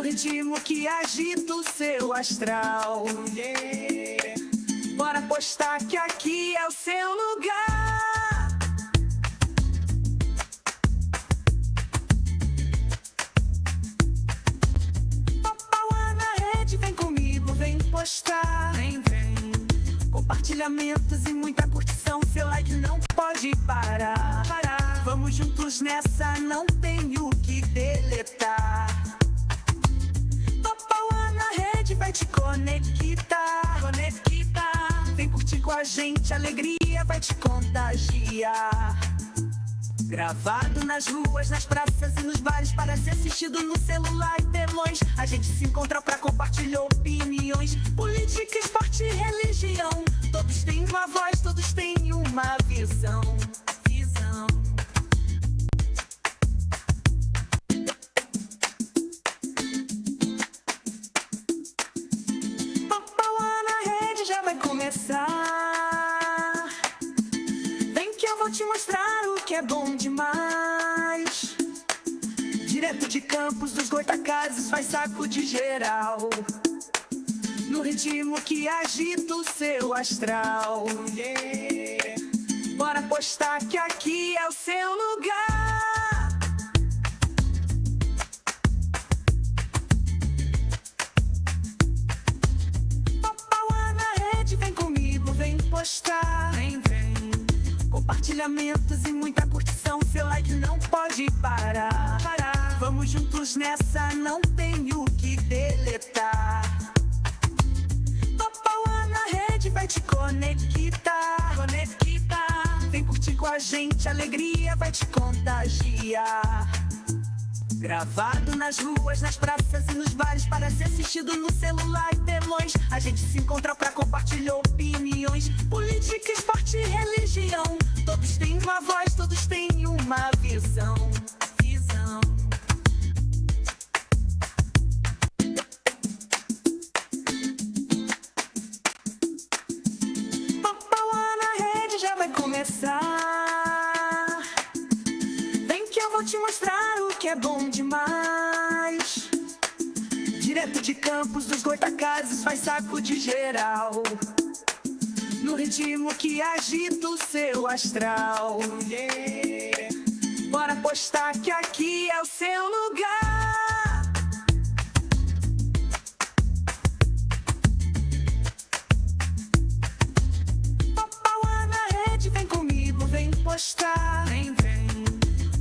ritmo que agita o seu astral. Bora apostar que aqui é o seu lugar. Papauá na rede, vem comigo, vem postar. Vem. Compartilhamentos e muita curtição, seu like não pode parar. Vamos juntos nessa, não tenho que deletar. Papauá na rede vai te conectar. Vem curtir com a gente, alegria vai te contagiar. Gravado nas ruas, nas praças e nos bares, para ser assistido no celular e telões. A gente se encontra pra compartilhar opiniões. Política, esporte e religião. Todos têm uma voz, todos têm uma visão. Papauá na rede já vai começar. Vem que eu vou te mostrar o que é bom demais. Direto de Campos dos Goitacazes, faz saco de geral. No ritmo que agita o seu astral. Bora apostar que aqui é o seu lugar. Papauá na rede, vem comigo, vem postar. Vem. Compartilhamentos e muita curtição, seu like não pode parar. Vamos juntos nessa, não tenho que deletar. Papauá na rede vai te conectar. Vem curtir com a gente, alegria vai te contagiar. Gravado nas ruas, nas praças e nos bares, para ser assistido no celular e telões. A gente se encontra pra compartilhar opiniões. Política, esporte e religião. Todos têm uma voz, todos têm uma visão. Papauá na rede já vai começar. Vem que eu vou te mostrar o que é bom demais. Direto de Campos dos Goitacazes, faz saco de geral. No ritmo que agita o seu astral. Bora apostar que aqui é o seu lugar. Papauá na rede, vem comigo, vem postar. Vem.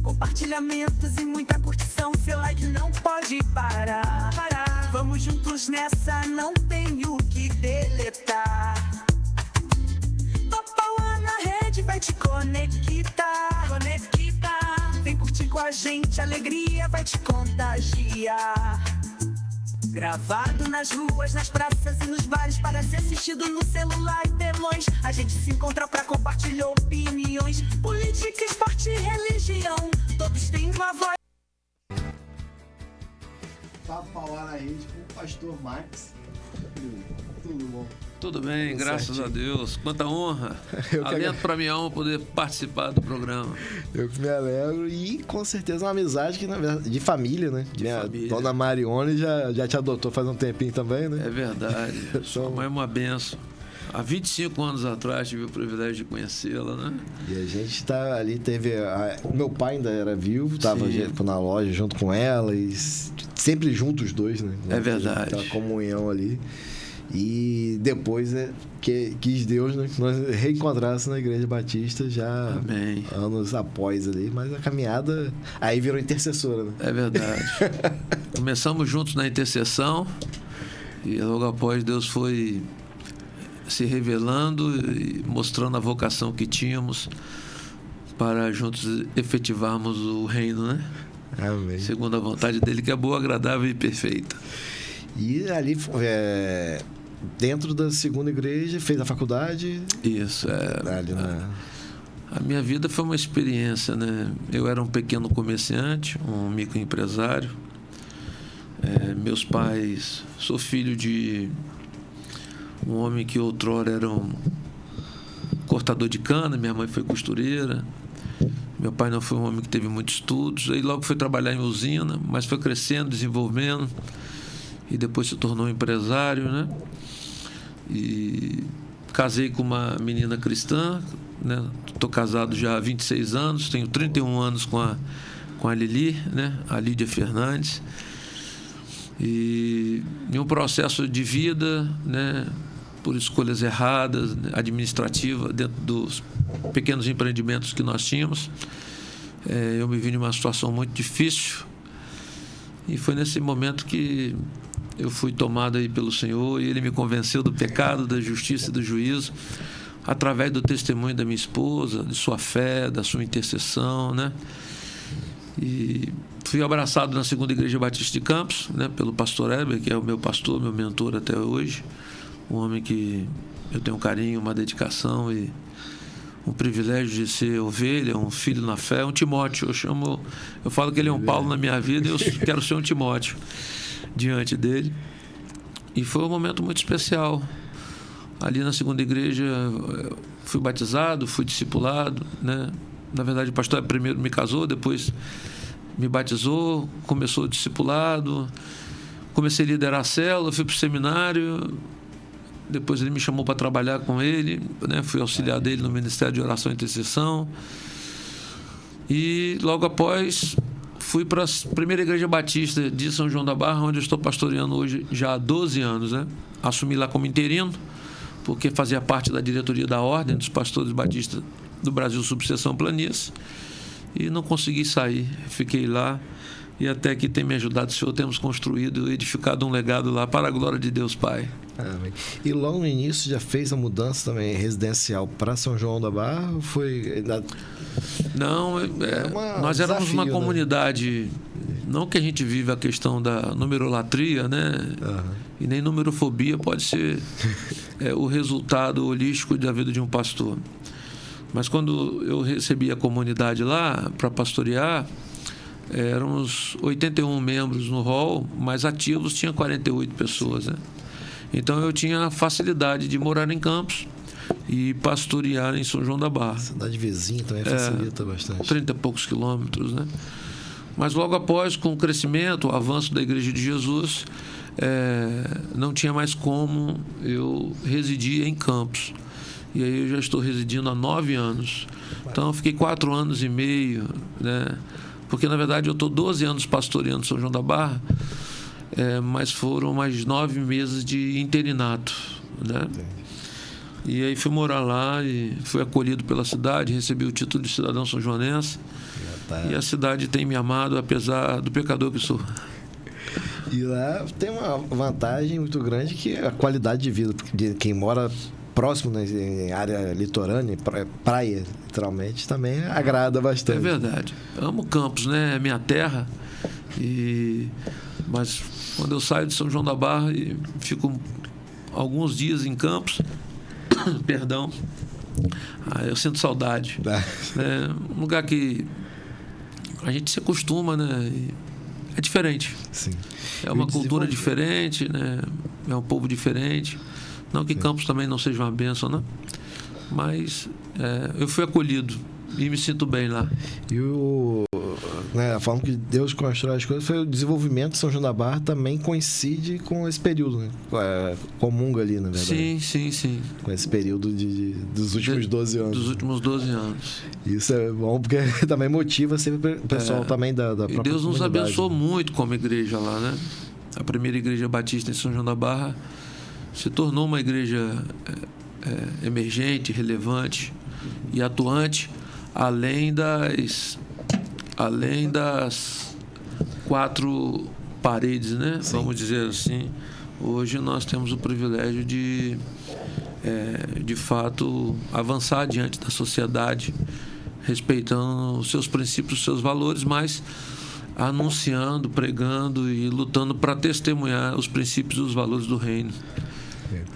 Compartilhamentos e muita curtição, seu like não pode parar. Vamos juntos nessa, não tenho que deletar. Papauá na rede vai te conectar. Vem curtir com a gente, alegria vai te contagiar. Gravado nas ruas, nas praças e nos bares, para ser assistido no celular e telões. A gente se encontra pra compartilhar opiniões. Política, esporte e religião. Todos têm uma voz. Papauá na rede com o pastor Max. Tudo bom? Tudo bem, Tudo graças certinho. a Deus. Quanta honra. Eu que Alento para minha alma poder participar do programa. Eu que me alegro e com certeza uma amizade que, na verdade, de família, né? Minha família. dona Marione já te adotou faz um tempinho também, né? É verdade. Sua mãe é uma benção. Há 25 anos atrás tive o privilégio de conhecê-la, né? E a gente tá ali, meu pai ainda era vivo, tava Sim. na loja junto com ela e sempre juntos os dois, né? É verdade. Aquela comunhão ali. E depois quis Deus, né, que nós reencontrássemos na Igreja Batista já Amém. anos após ali, mas a caminhada aí virou intercessora, né? É verdade. Começamos juntos na intercessão e logo após Deus foi se revelando e mostrando a vocação que tínhamos para juntos efetivarmos o reino, né? Amém. Segundo a vontade dele, que é boa, agradável e perfeita. E ali, dentro da segunda igreja, fez a faculdade. Isso, Ali A minha vida foi uma experiência, né? Eu era um pequeno comerciante, um microempresário. Meus pais... Sou filho de um homem que outrora era um cortador de cana, minha mãe foi costureira. Meu pai não foi um homem que teve muitos estudos. Aí logo foi trabalhar em usina, mas foi crescendo, desenvolvendo. e depois se tornou empresário, né? E casei com uma menina cristã, né? Estou casado já há 26 anos, tenho 31 anos com a Lili, né? A Lídia Fernandes. E em um processo de vida, né? Por escolhas erradas, né? Administrativas, dentro dos pequenos empreendimentos que nós tínhamos, eu me vi numa situação muito difícil. E foi nesse momento que eu fui tomado aí pelo Senhor e Ele me convenceu do pecado, da justiça e do juízo, através do testemunho da minha esposa, de sua fé, da sua intercessão, né? E fui abraçado na Segunda Igreja Batista de Campos, né? Pelo pastor Heber, que é o meu pastor, meu mentor até hoje, um homem que eu tenho um carinho, uma dedicação e um privilégio de ser ovelha, um filho na fé, um Timóteo. Eu falo que ele é um Paulo na minha vida e eu quero ser um Timóteo diante dele. E foi um momento muito especial. Ali na Segunda Igreja fui batizado, fui discipulado, né? Na verdade o pastor primeiro me casou, depois me batizou, começou o discipulado, comecei a liderar a célula, fui para o seminário. Depois ele me chamou para trabalhar com ele, né? Fui auxiliar dele no Ministério de Oração e Intercessão. E logo após fui para a primeira Igreja Batista de São João da Barra, onde eu estou pastoreando hoje já há 12 anos, né? Assumi lá como interino, porque fazia parte da diretoria da Ordem dos Pastores Batistas do Brasil, subseção Planície, e não consegui sair, fiquei lá. E até que tem me ajudado o Senhor, temos construído e edificado um legado lá para a glória de Deus Pai. Amém. E logo no início já fez a mudança também residencial para São João da Barra? Ou foi... Não, nós éramos uma comunidade, não que a gente vive a questão da numerolatria, né? E nem numerofobia pode ser o resultado holístico da vida de um pastor. Mas quando eu recebi a comunidade lá para pastorear, éramos 81 membros no hall, mas ativos tinha 48 pessoas, né? Então eu tinha a facilidade de morar em Campos e pastorear em São João da Barra. Cidade vizinha também facilita bastante. 30 e poucos quilômetros, né? Mas logo após, com o crescimento, o avanço da Igreja de Jesus, não tinha mais como eu residir em Campos. E aí eu já estou residindo há 9 anos. Então eu fiquei 4 anos e meio, né? Porque, na verdade, eu estou 12 anos pastoreando São João da Barra, mas foram mais 9 meses de interinato, né? E aí fui morar lá e fui acolhido pela cidade, recebi o título de cidadão são-joanense. E a cidade tem me amado, apesar do pecador que sou. E lá tem uma vantagem muito grande, que é a qualidade de vida de quem mora próximo, né, em área litorânea, praia, literalmente, também agrada bastante. É verdade. Amo Campos, né? É minha terra. Mas quando eu saio de São João da Barra e fico alguns dias em Campos, perdão, eu sinto saudade. Um lugar que a gente se acostuma, né? É diferente. Sim. É uma cultura diferente, né? É um povo diferente. Não que Campos também não seja uma bênção, né? Mas eu fui acolhido e me sinto bem lá. E a forma que Deus constrói as coisas, foi o desenvolvimento de São João da Barra também coincide com esse período, né? Comunga ali, na verdade. Sim. Com esse período dos últimos 12 anos. Dos últimos 12 anos. Isso é bom, porque também motiva sempre o pessoal também da própria comunidade. E Deus nos abençoou, né? muito como igreja lá, né? A primeira Igreja Batista em São João da Barra se tornou uma igreja emergente, relevante e atuante, além das 4 paredes, né? Sim. Vamos dizer assim. Hoje nós temos o privilégio de fato, avançar diante da sociedade, respeitando os seus princípios, os seus valores, mas anunciando, pregando e lutando para testemunhar os princípios e os valores do reino.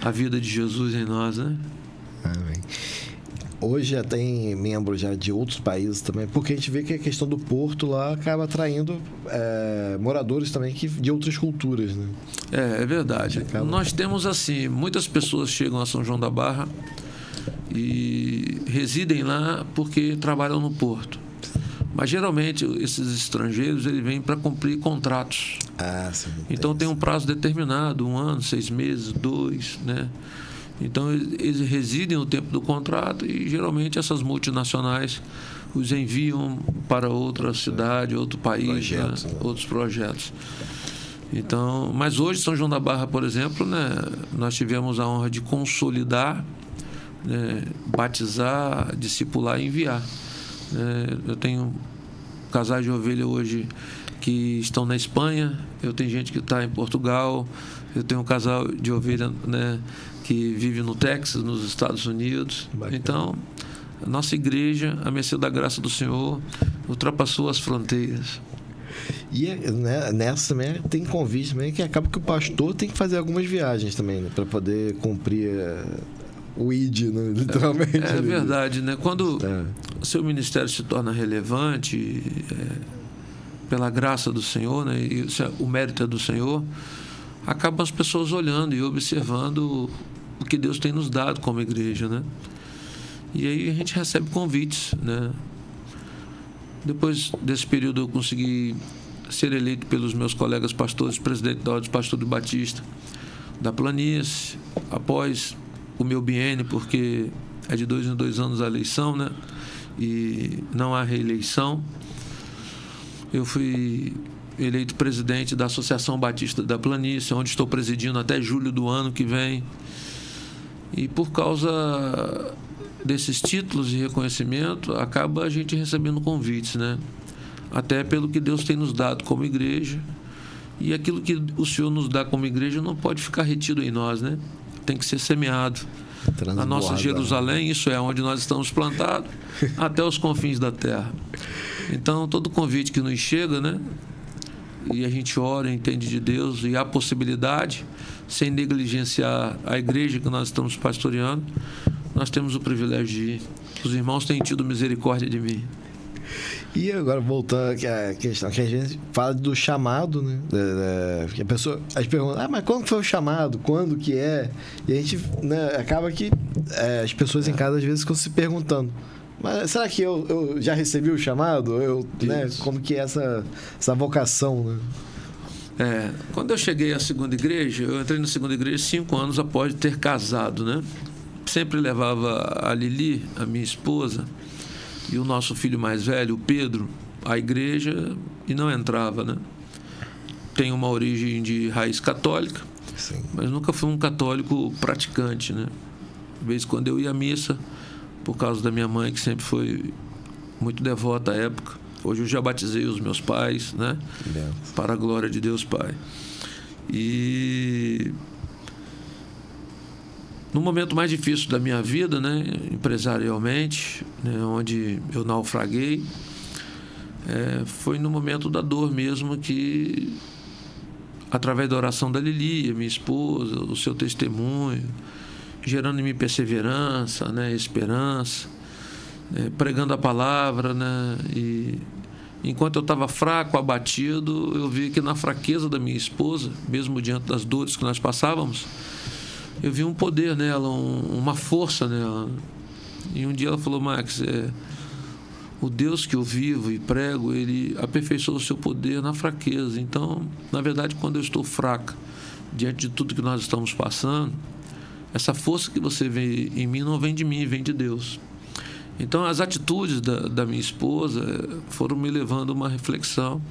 A vida de Jesus em nós, né? Amém. Hoje já tem membros já de outros países também, porque a gente vê que a questão do porto lá acaba atraindo moradores também de outras culturas, né? É verdade. Nós temos, assim, muitas pessoas chegam a São João da Barra e residem lá porque trabalham no porto. Mas geralmente esses estrangeiros eles vêm para cumprir contratos. Sim. Então tem um prazo determinado, 1 ano, 6 meses, 2, né? Então eles residem o tempo do contrato e geralmente essas multinacionais os enviam para outra cidade, outro país, outros projetos. Então, mas hoje São João da Barra, por exemplo, né, nós tivemos a honra de consolidar, né, batizar, discipular e enviar. Eu tenho casais de ovelha hoje que estão na Espanha, eu tenho gente que está em Portugal, eu tenho um casal de ovelha, né, que vive no Texas, nos Estados Unidos. Bacana. Então, a nossa igreja, a mercê da graça do Senhor, ultrapassou as fronteiras. E né, nessa também tem convite também que acaba que o pastor tem que fazer algumas viagens também, né, para poder cumprir o ID, né, literalmente. É verdade, né? Quando o seu ministério se torna relevante, pela graça do Senhor, né, e o mérito é do Senhor, acabam as pessoas olhando e observando o que Deus tem nos dado como igreja, né? E aí a gente recebe convites, né? Depois desse período eu consegui ser eleito pelos meus colegas pastores, presidente da Ordem dos Pastores Batista da Planície, após o meu biênio, porque é de 2 em 2 anos a eleição, né? E não há reeleição. Eu fui eleito presidente da Associação Batista da Planície, onde estou presidindo até julho do ano que vem. E por causa desses títulos de reconhecimento, acaba a gente recebendo convites, né? Até pelo que Deus tem nos dado como igreja. E aquilo que o Senhor nos dá como igreja não pode ficar retido em nós, né? Tem que ser semeado. Na nossa Jerusalém, isso é onde nós estamos plantados, até os confins da terra. Então, todo convite que nos chega, né? E a gente ora, entende de Deus, e há possibilidade, sem negligenciar a igreja que nós estamos pastoreando, nós temos o privilégio de ir. Os irmãos têm tido misericórdia de mim. E agora, voltando à questão, que a gente fala do chamado, né? Que a pessoa, as perguntas, mas quando foi o chamado? Quando que é? E a gente, né, acaba que as pessoas em casa às vezes ficam se perguntando, mas será que eu já recebi o chamado? Né, como que é essa vocação, né? Quando eu cheguei à segunda igreja, eu entrei na segunda igreja 5 anos após ter casado, né? Sempre levava a Lili, a minha esposa, e o nosso filho mais velho, o Pedro, à igreja e não entrava, né? Tenho uma origem de raiz católica, sim, mas nunca fui um católico praticante, né? De vez em quando eu ia à missa, por causa da minha mãe, que sempre foi muito devota à época. Hoje eu já batizei os meus pais, né? Para a glória de Deus Pai. E no momento mais difícil da minha vida, né, empresarialmente, né, onde eu naufraguei, foi no momento da dor mesmo que, através da oração da Lili, minha esposa, o seu testemunho, gerando em mim perseverança, né, esperança, né, pregando a palavra, né, e enquanto eu estava fraco, abatido, eu vi que na fraqueza da minha esposa, mesmo diante das dores que nós passávamos, eu vi um poder nela, uma força nela. E um dia ela falou: Max, o Deus que eu vivo e prego, ele aperfeiçoou o seu poder na fraqueza. Então, na verdade, quando eu estou fraca, diante de tudo que nós estamos passando, essa força que você vê em mim não vem de mim, vem de Deus. Então, as atitudes da minha esposa foram me levando a uma reflexão.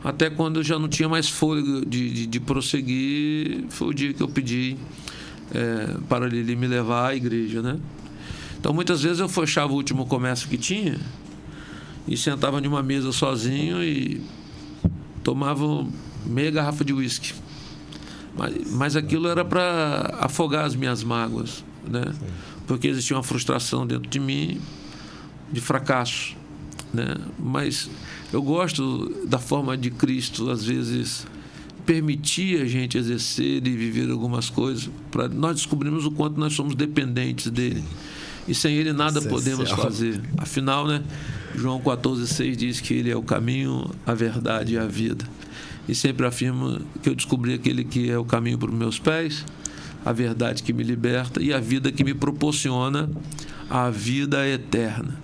Até quando eu já não tinha mais fôlego de prosseguir, foi o dia que eu pedi para ele me levar à igreja, né? Então, muitas vezes eu fechava o último comércio que tinha e sentava em uma mesa sozinho e tomava meia garrafa de uísque. Mas aquilo era para afogar as minhas mágoas, né? Porque existia uma frustração dentro de mim de fracasso, né? Mas eu gosto da forma de Cristo, às vezes, permitir a gente exercer e viver algumas coisas, para nós descobrirmos o quanto nós somos dependentes dele. E sem ele nada podemos fazer. Afinal, né, João 14,6 diz que ele é o caminho, a verdade e a vida. E sempre afirmo que eu descobri aquele que é o caminho para os meus pés, a verdade que me liberta e a vida que me proporciona a vida eterna.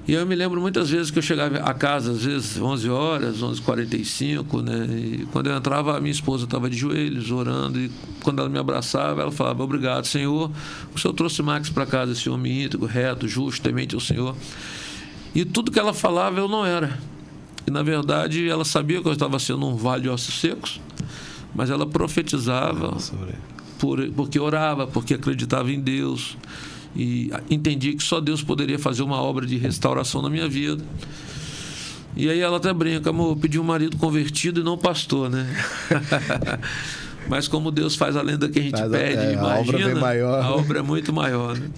E eu me lembro muitas vezes que eu chegava a casa, às vezes 11 horas, 11h45, né? E quando eu entrava, a minha esposa estava de joelhos, orando. E quando ela me abraçava, ela falava: obrigado, Senhor. O Senhor trouxe Max para casa, esse homem íntegro, reto, justo, temente ao Senhor. E tudo que ela falava, eu não era. E, na verdade, ela sabia que eu estava sendo um vale de ossos secos, mas ela profetizava porque orava, porque acreditava em Deus. E entendi que só Deus poderia fazer uma obra de restauração na minha vida. E aí ela até brinca: amor, eu pedi um marido convertido e não pastor, né? Mas como Deus faz além do que a gente pede, imagina, a obra é bem maior. A obra é muito maior, né?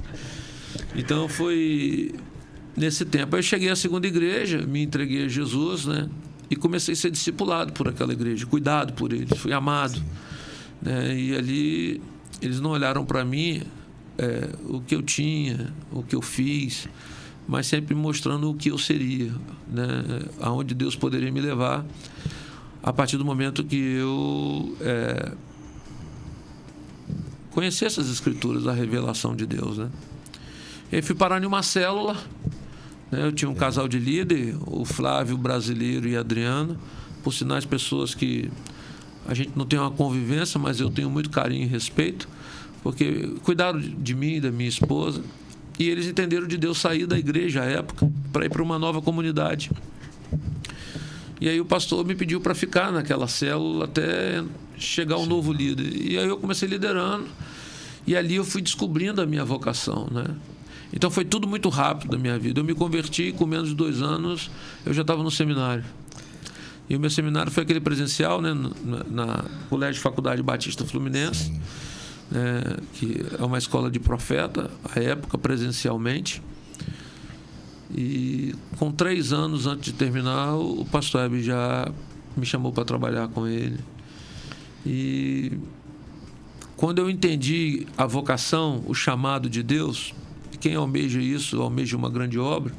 Então foi nesse tempo. Aí eu cheguei à segunda igreja, me entreguei a Jesus, né? E comecei a ser discipulado por aquela igreja, cuidado por eles, fui amado, né? E ali eles não olharam para mim o que eu tinha, o que eu fiz, mas sempre mostrando o que eu seria, né? Aonde Deus poderia me levar a partir do momento que eu conhecesse as Escrituras, a revelação de Deus, né? E aí fui parar em uma célula, né? Eu tinha um casal de líder, o Flávio, o brasileiro, e a Adriana, por sinais, pessoas que a gente não tem uma convivência, mas eu tenho muito carinho e respeito, porque cuidaram de mim e da minha esposa, e eles entenderam de Deus sair da igreja à época para ir para uma nova comunidade. E aí o pastor me pediu para ficar naquela célula até chegar um novo líder. E aí eu comecei liderando, e ali eu fui descobrindo a minha vocação, né? Então foi tudo muito rápido na minha vida. Eu me converti e com menos de 2 anos eu já estava no seminário. E o meu seminário foi aquele presencial, né, na Colégio Faculdade Batista Fluminense. Que é uma escola de profeta, à época, presencialmente. E com 3 anos antes de terminar, o pastor Hebe já me chamou para trabalhar com ele. E quando eu entendi a vocação, o chamado de Deus, quem almeja isso, almeja uma grande obra,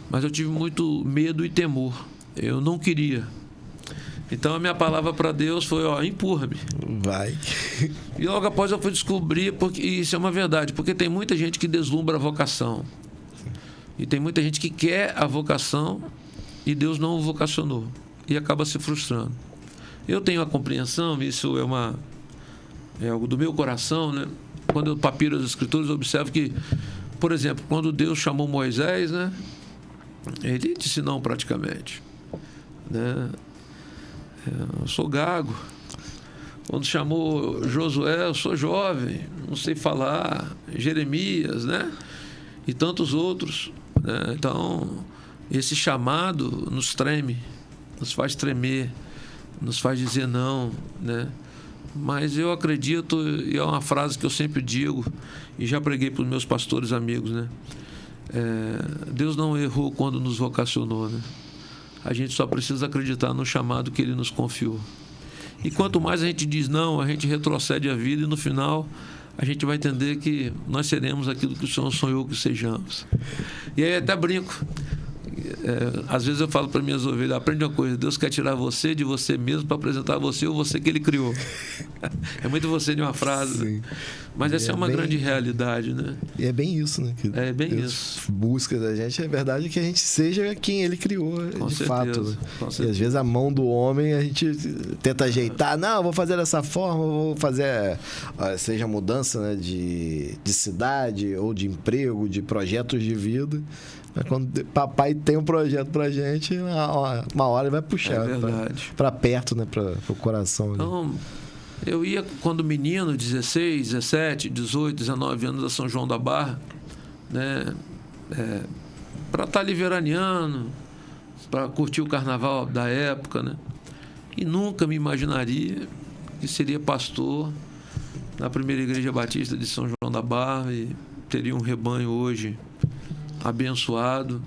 mas eu tive muito medo e temor. Eu não queria. Então a minha palavra para Deus foi: empurra-me. Vai. E logo após eu fui descobrir, porque isso é uma verdade, porque tem muita gente que deslumbra a vocação. E tem muita gente que quer a vocação e Deus não o vocacionou. E acaba se frustrando. Eu tenho a compreensão, isso é algo do meu coração, né? Quando eu papiro as Escrituras, eu observo que, por exemplo, quando Deus chamou Moisés, né? Ele disse não praticamente, né? Eu sou gago. Quando chamou Josué, eu sou jovem, não sei falar. Jeremias, né? E tantos outros, né? Então, esse chamado nos treme, nos faz tremer, nos faz dizer não, né? Mas eu acredito, e é uma frase que eu sempre digo, e já preguei para os meus pastores amigos, né? Deus não errou quando nos vocacionou, né? A gente só precisa acreditar no chamado que Ele nos confiou. E quanto mais a gente diz não, a gente retrocede a vida, e no final a gente vai entender que nós seremos aquilo que o Senhor sonhou que sejamos. E aí até brinco. Às vezes eu falo para minhas ovelhas: aprende uma coisa, Deus quer tirar você de você mesmo para apresentar você ou você que Ele criou. É muito você de uma frase. Sim. Mas essa é uma grande realidade, né? E é bem isso, né? Que é bem Deus isso. Busca da gente, é verdade, que a gente seja quem Ele criou, com de certeza, fato. Né? Com certeza. E às vezes a mão do homem a gente tenta ajeitar. Não, vou fazer dessa forma, vou fazer, seja mudança, né, de cidade ou de emprego, de projetos de vida. Mas quando papai tem um projeto pra gente, uma hora ele vai puxar para perto, né, para o coração. Então, eu ia quando menino, 16, 17, 18, 19 anos, a São João da Barra, né, para estar ali veraneando, para curtir o carnaval da época, né? E nunca me imaginaria que seria pastor na primeira igreja batista de São João da Barra e teria um rebanho hoje abençoado.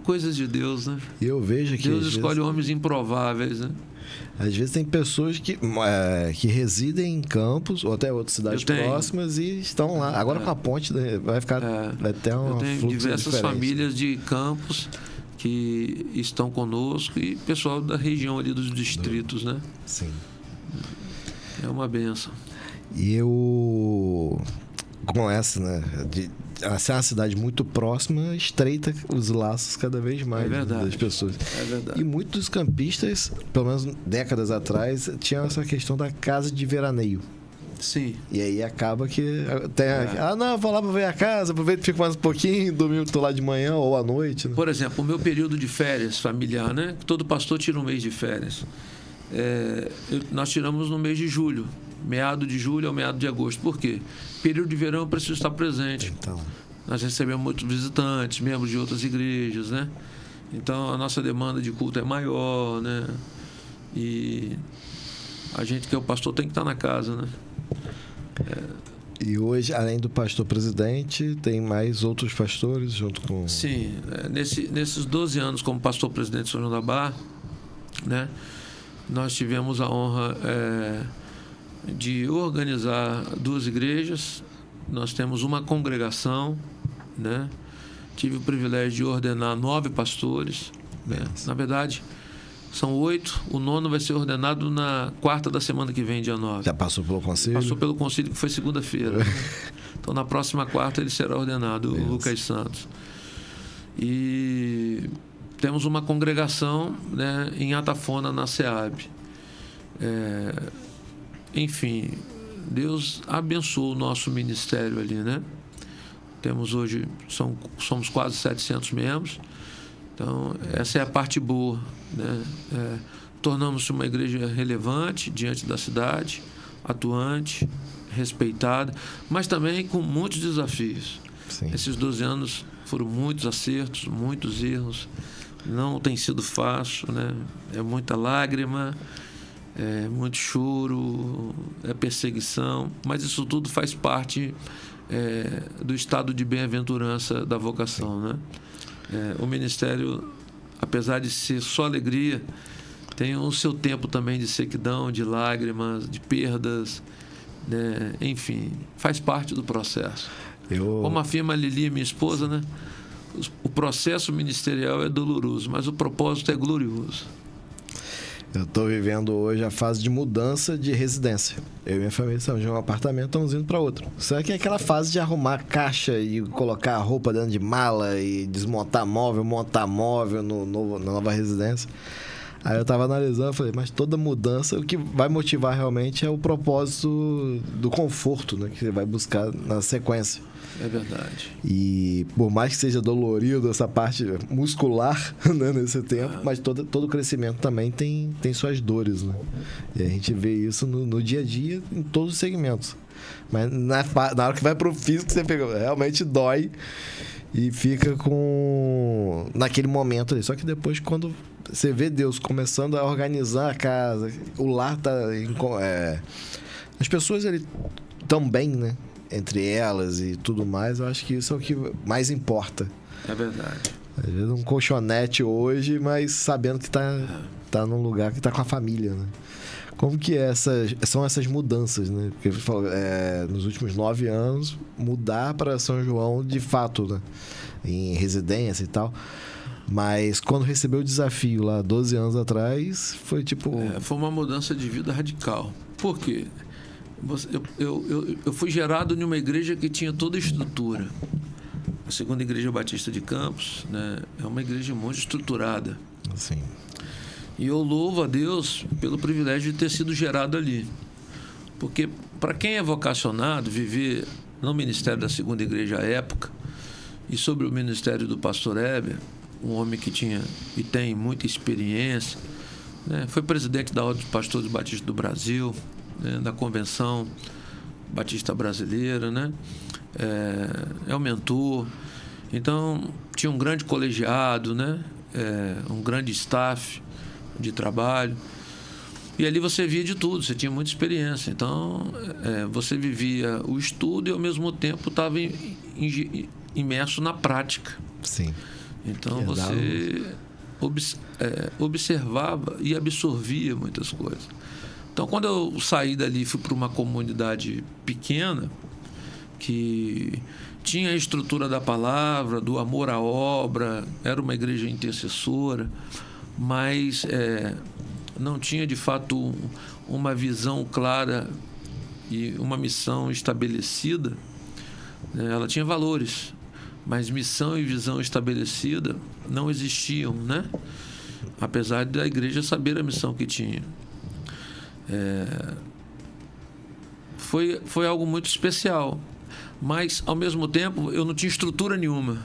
Coisas de Deus, né? E eu vejo que Deus escolhe homens improváveis, né? Às vezes tem pessoas que residem em Campos ou até outras cidades próximas e estão lá. Agora com a ponte vai ter um fluxo. Eu tenho diversas diferente. famílias de Campos que estão conosco e pessoal da região ali dos distritos, né? Sim. É uma benção. E eu com essa, né? De ser uma cidade muito próxima, estreita os laços cada vez mais, É verdade. né, das pessoas. É verdade. E muitos campistas, pelo menos décadas atrás, tinham essa questão da casa de veraneio. Sim. E aí acaba que tem não, vou lá pra ver a casa, aproveito e fico mais um pouquinho, domingo tô lá de manhã ou à noite, né? Por exemplo, o meu período de férias familiar, né? Todo pastor tira um mês de férias. Nós tiramos no mês de julho, meado de julho ao meado de agosto. Por quê? Período de verão eu preciso estar presente. Então, Nós recebemos muitos visitantes, membros de outras igrejas, né? Então a nossa demanda de culto é maior, né? E a gente que é o pastor tem que estar na casa, né? e hoje, além do pastor presidente, tem mais outros pastores junto com... Sim, nesses 12 anos como pastor presidente de São João da Barra, né? Nós tivemos a honra de organizar 2 igrejas. Nós temos uma congregação, né? Tive o privilégio de ordenar 9 pastores, né? Na verdade, são 8. O 9º vai ser ordenado na quarta da semana que vem, dia 9. Já passou pelo conselho? Passou pelo concílio, que foi segunda-feira. Então, na próxima quarta, ele será ordenado, o Lucas Santos. E temos uma congregação, né, em Atafona, na SEAB. Enfim, Deus abençoou o nosso ministério ali, né? Temos hoje, somos quase 700 membros. Então, essa é a parte boa, né? Tornamos-se uma igreja relevante diante da cidade, atuante, respeitada, mas também com muitos desafios. Sim. Esses 12 anos foram muitos acertos, muitos erros. Não tem sido fácil, né? É muita lágrima, é muito choro, é perseguição, mas isso tudo faz parte do estado de bem-aventurança da vocação, né? O ministério, apesar de ser só alegria, tem o seu tempo também de sequidão, de lágrimas, de perdas, né? Enfim, faz parte do processo. Como afirma a Lili, minha esposa, né? O processo ministerial é doloroso, mas o propósito é glorioso. Eu estou vivendo hoje a fase de mudança de residência. Eu e minha família estamos de um apartamento, estamos indo para outro. Só que é aquela fase de arrumar caixa e colocar a roupa dentro de mala e desmontar móvel, montar móvel na nova residência. Aí eu estava analisando e falei, mas toda mudança, o que vai motivar realmente é o propósito do conforto, né, que você vai buscar na sequência. É verdade. E por mais que seja dolorido essa parte muscular, né, nesse tempo, mas todo crescimento também tem suas dores, né? E a gente vê isso no dia a dia, em todos os segmentos. Mas na hora que vai pro físico, você pega, realmente dói e fica com... naquele momento ali. Só que depois, quando você vê Deus começando a organizar a casa, o lar tá... as pessoas ali tão bem, né? Entre elas e tudo mais, eu acho que isso é o que mais importa. É verdade. Às vezes um colchonete hoje, mas sabendo que tá num lugar que tá com a família, né? Como que são essas mudanças, né? Porque você falou, nos últimos 9 anos, mudar para São João de fato, né? Em residência e tal. Mas quando recebeu o desafio lá 12 anos atrás, foi tipo... foi uma mudança de vida radical. Por quê? Eu fui gerado em uma igreja que tinha toda a estrutura. A Segunda Igreja Batista de Campos, né, é uma igreja muito estruturada. Sim. E eu louvo a Deus pelo privilégio de ter sido gerado ali. Porque para quem é vocacionado, viver no ministério da Segunda Igreja à época, e sobre o ministério do pastor Heber, um homem que tinha e tem muita experiência, né, foi presidente da Ordem dos Pastores Batistas do Brasil, da Convenção Batista Brasileira, né? É um mentor. Então, tinha um grande colegiado, né? Um grande staff de trabalho. E ali você via de tudo, você tinha muita experiência. Então, você vivia o estudo e, ao mesmo tempo, estava imerso na prática. Sim. Então, você observava e absorvia muitas coisas. Então, quando eu saí dali e fui para uma comunidade pequena, que tinha a estrutura da palavra, do amor à obra, era uma igreja intercessora, mas não tinha, de fato, uma visão clara e uma missão estabelecida, né? Ela tinha valores, mas missão e visão estabelecida não existiam, né? Apesar da igreja saber a missão que tinha. Foi algo muito especial, mas ao mesmo tempo eu não tinha estrutura nenhuma,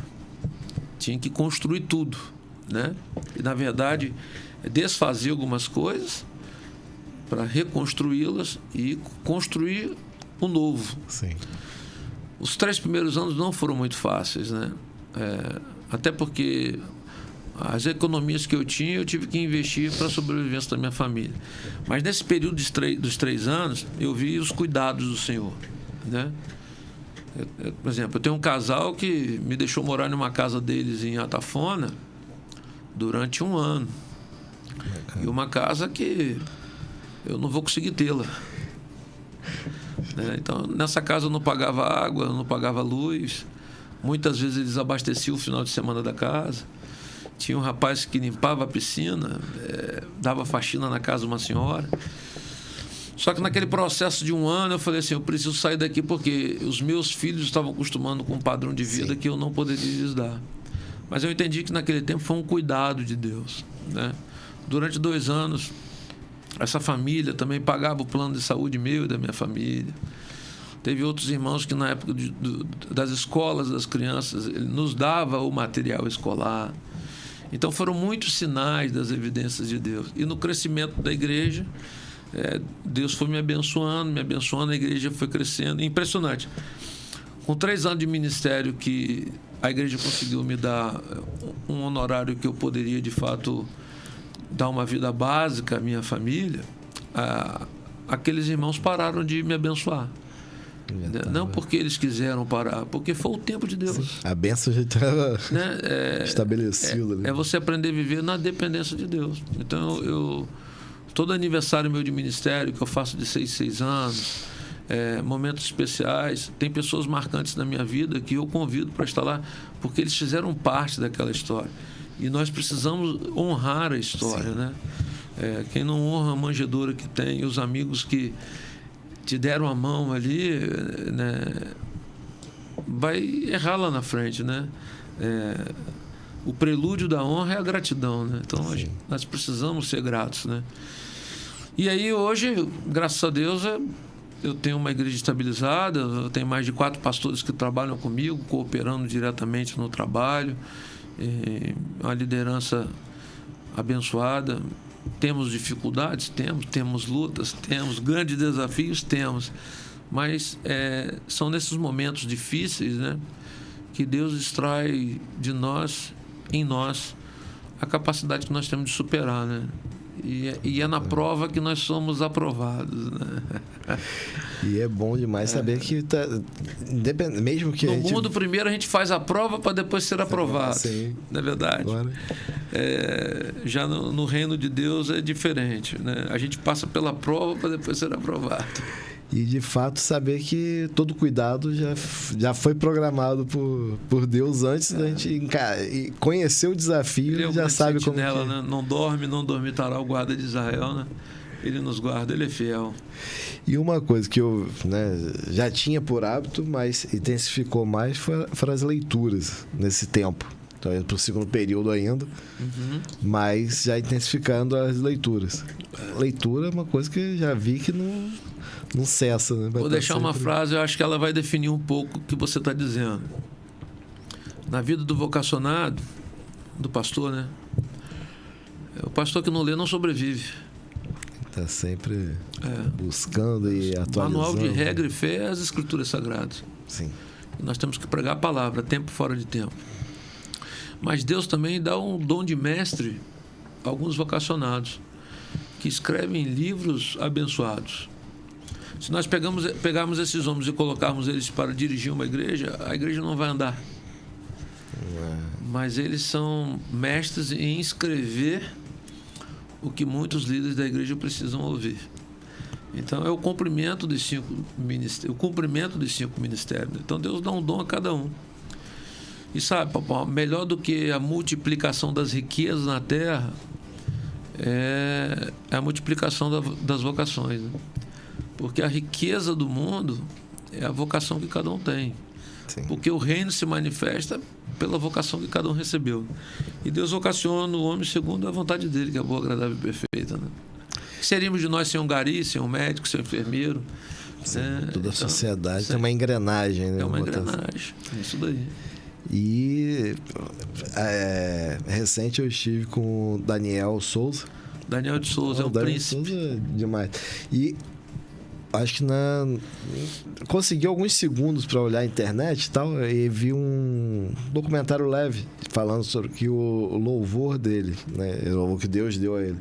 tinha que construir tudo, né? E na verdade desfazer algumas coisas para reconstruí-las e construir o novo. Sim. Os 3 primeiros anos não foram muito fáceis, né? Até porque as economias que eu tinha, eu tive que investir para a sobrevivência da minha família. Mas nesse período dos 3 anos, eu vi os cuidados do Senhor, né? Por exemplo, eu tenho um casal que me deixou morar numa casa deles em Atafona durante 1 ano. E uma casa que eu não vou conseguir tê-la. Então, nessa casa eu não pagava água, eu não pagava luz. Muitas vezes eles abasteciam o final de semana da casa. Tinha um rapaz que limpava a piscina, dava faxina na casa de uma senhora. Só que naquele processo de 1 ano eu falei assim, eu preciso sair daqui porque os meus filhos estavam acostumando com um padrão de vida que eu não poderia lhes dar. Mas eu entendi que naquele tempo foi um cuidado de Deus, né? Durante 2 anos, essa família também pagava o plano de saúde meu e da minha família. Teve outros irmãos que na época das escolas das crianças, ele nos dava o material escolar. Então foram muitos sinais das evidências de Deus. E no crescimento da igreja, Deus foi me abençoando, a igreja foi crescendo. Impressionante. Com 3 anos de ministério que a igreja conseguiu me dar um honorário que eu poderia, de fato, dar uma vida básica à minha família, aqueles irmãos pararam de me abençoar. Não porque eles quiseram parar, porque foi o tempo de Deus. Sim. A bênção já estava estabelecida. É você aprender a viver na dependência de Deus. Então, todo aniversário meu de ministério, que eu faço de 6 anos, momentos especiais, tem pessoas marcantes na minha vida que eu convido para estar lá, porque eles fizeram parte daquela história. E nós precisamos honrar a história, né? Quem não honra a manjedoura que tem, os amigos que te deram a mão ali, né, vai errar lá na frente, né? O prelúdio da honra é a gratidão, né? Então nós precisamos ser gratos, né? E aí hoje, graças a Deus, eu tenho uma igreja estabilizada, eu tenho mais de 4 pastores que trabalham comigo, cooperando diretamente no trabalho, uma liderança abençoada. Temos dificuldades? Temos lutas, temos grandes desafios, mas são nesses momentos difíceis, né, que Deus extrai de nós, em nós, a capacidade que nós temos de superar, né? E é na prova que nós somos aprovados, né? E é bom demais saber que mesmo que no mundo primeiro a gente faz a prova para depois ser aprovado. Sim. Não é verdade? Claro. Já no reino de Deus é diferente, né? A gente passa pela prova para depois ser aprovado. E de fato saber que todo cuidado já foi programado por Deus antes da gente conhecer o desafio. Ele já sabe como nela, né? Não dormitará o guarda de Israel, né? Ele nos guarda, ele é fiel. E uma coisa que eu, né, já tinha por hábito, mas intensificou mais, foram as leituras nesse tempo. Estou indo para o 2º período ainda, mas já intensificando as leituras. Leitura é uma coisa que já vi que não cessa, né? Vou deixar uma frase, eu acho que ela vai definir um pouco o que você está dizendo. Na vida do vocacionado, do pastor, né? O pastor que não lê não sobrevive. Está sempre buscando e atualizando. Manual de regra e fé é as escrituras sagradas. Sim. E nós temos que pregar a palavra, tempo fora de tempo. Mas Deus também dá um dom de mestre a alguns vocacionados que escrevem livros abençoados. Se nós pegarmos esses homens e colocarmos eles para dirigir uma igreja, a igreja não vai andar. Mas eles são mestres em escrever o que muitos líderes da igreja precisam ouvir. Então é o cumprimento dos 5 ministérios. Então Deus dá um dom a cada um. E sabe, papai, melhor do que a multiplicação das riquezas na terra é a multiplicação das vocações, né? Porque a riqueza do mundo é a vocação que cada um tem. Sim. Porque o reino se manifesta pela vocação que cada um recebeu. E Deus vocaciona o homem segundo a vontade dele, que é boa, agradável e perfeita. Né? Que seríamos de nós sem um gari, sem um médico, sem um enfermeiro? Né? Toda a sociedade tem uma engrenagem. Né? É uma engrenagem. É isso daí. E recente eu estive com o Daniel Souza. Daniel de Souza é um Daniel príncipe. Souza é demais. E acho que consegui alguns segundos para olhar a internet e tal, e vi um documentário leve falando sobre que o louvor dele, né, o louvor que Deus deu a ele,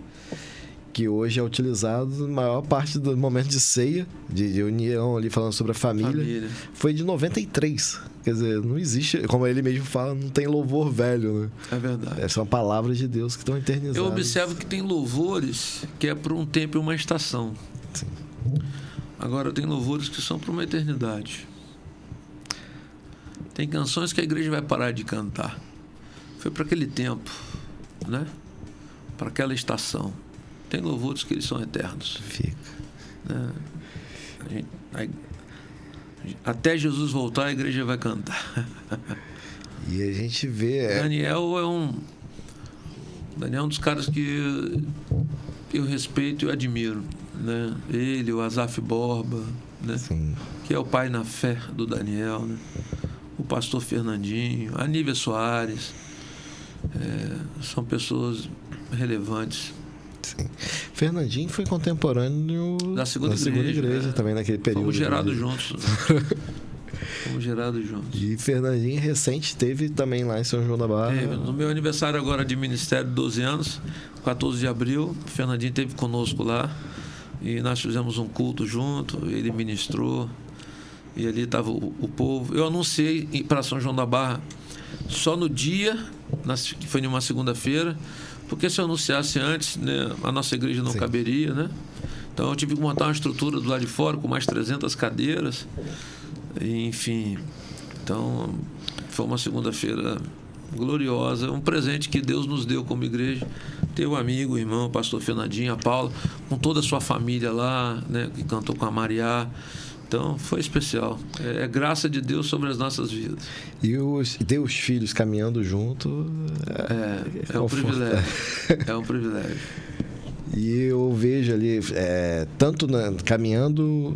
que hoje é utilizado na maior parte do momento de ceia, de união ali, falando sobre a família. Foi de 93. Quer dizer, não existe, como ele mesmo fala, não tem louvor velho, né? É verdade. São palavras de Deus que estão eternizadas. Eu observo que tem louvores que é para um tempo e uma estação. Sim. Agora, tem louvores que são para uma eternidade. Tem canções que a igreja vai parar de cantar. Foi para aquele tempo, né? Para aquela estação. Tem louvores que eles são eternos. Fica. Né? Até Jesus voltar, a igreja vai cantar. E a gente vê... Daniel é um dos caras que eu respeito e admiro. Né? Ele, o Asaf Borba, né? Que é o pai na fé do Daniel, né? O pastor Fernandinho, a Nívia Soares, são pessoas relevantes. Sim. Fernandinho foi contemporâneo da segunda igreja também naquele período. Fomos gerados juntos. Fomos gerados juntos. E Fernandinho recente teve também lá em São João da Barra. No meu aniversário agora de ministério, 12 anos, 14 de abril, o Fernandinho esteve conosco lá e nós fizemos um culto junto, ele ministrou e ali estava o povo. Eu anunciei para São João da Barra só no dia, que foi numa segunda-feira, porque se eu anunciasse antes, né, a nossa igreja não caberia, né? Então eu tive que montar uma estrutura do lado de fora com mais 300 cadeiras. Enfim, então foi uma segunda-feira gloriosa, um presente que Deus nos deu como igreja. Ter um amigo, o irmão, o pastor Fernandinho, a Paula, com toda a sua família lá, né, que cantou com a Mariá. Então foi especial. É graça de Deus sobre as nossas vidas. E ter os filhos caminhando junto é um privilégio. É um privilégio. E eu vejo ali, tanto caminhando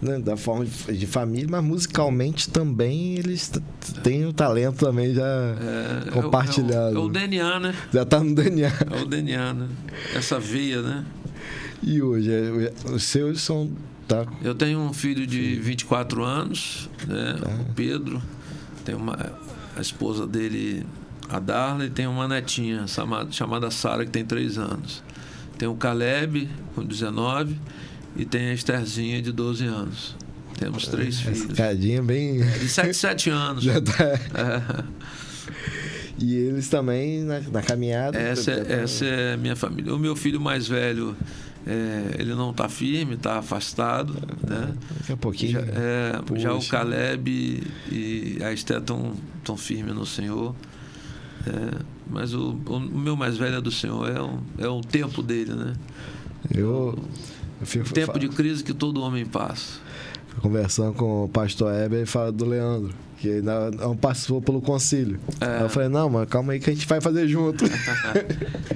né, da forma de família, mas musicalmente também eles têm o talento também já compartilhado. É o DNA, né? Já está no DNA. É o DNA, né? Essa veia, né? E hoje, os seus são... Tá. Eu tenho um filho de 24 anos, né? O Pedro. Tem a esposa dele, a Darla, e tem uma netinha chamada Sara, que tem 3 anos. Tem o Caleb, com 19, e tem a Estherzinha, de 12 anos. Temos 3 filhos. Cadinha bem... De 7 anos. Já tá... E eles também na caminhada... Essa é minha família. O meu filho mais velho... ele não está firme, está afastado, né? Daqui a pouquinho. Já o Caleb e a Esté estão firmes no Senhor. Mas o meu mais velho é do Senhor, é o tempo dele, né? Eu fico... O tempo de crise que todo homem passa. Conversando com o pastor Heber, ele fala do Leandro, que não passou pelo concílio. Aí eu falei, não, mas calma aí que a gente vai fazer junto.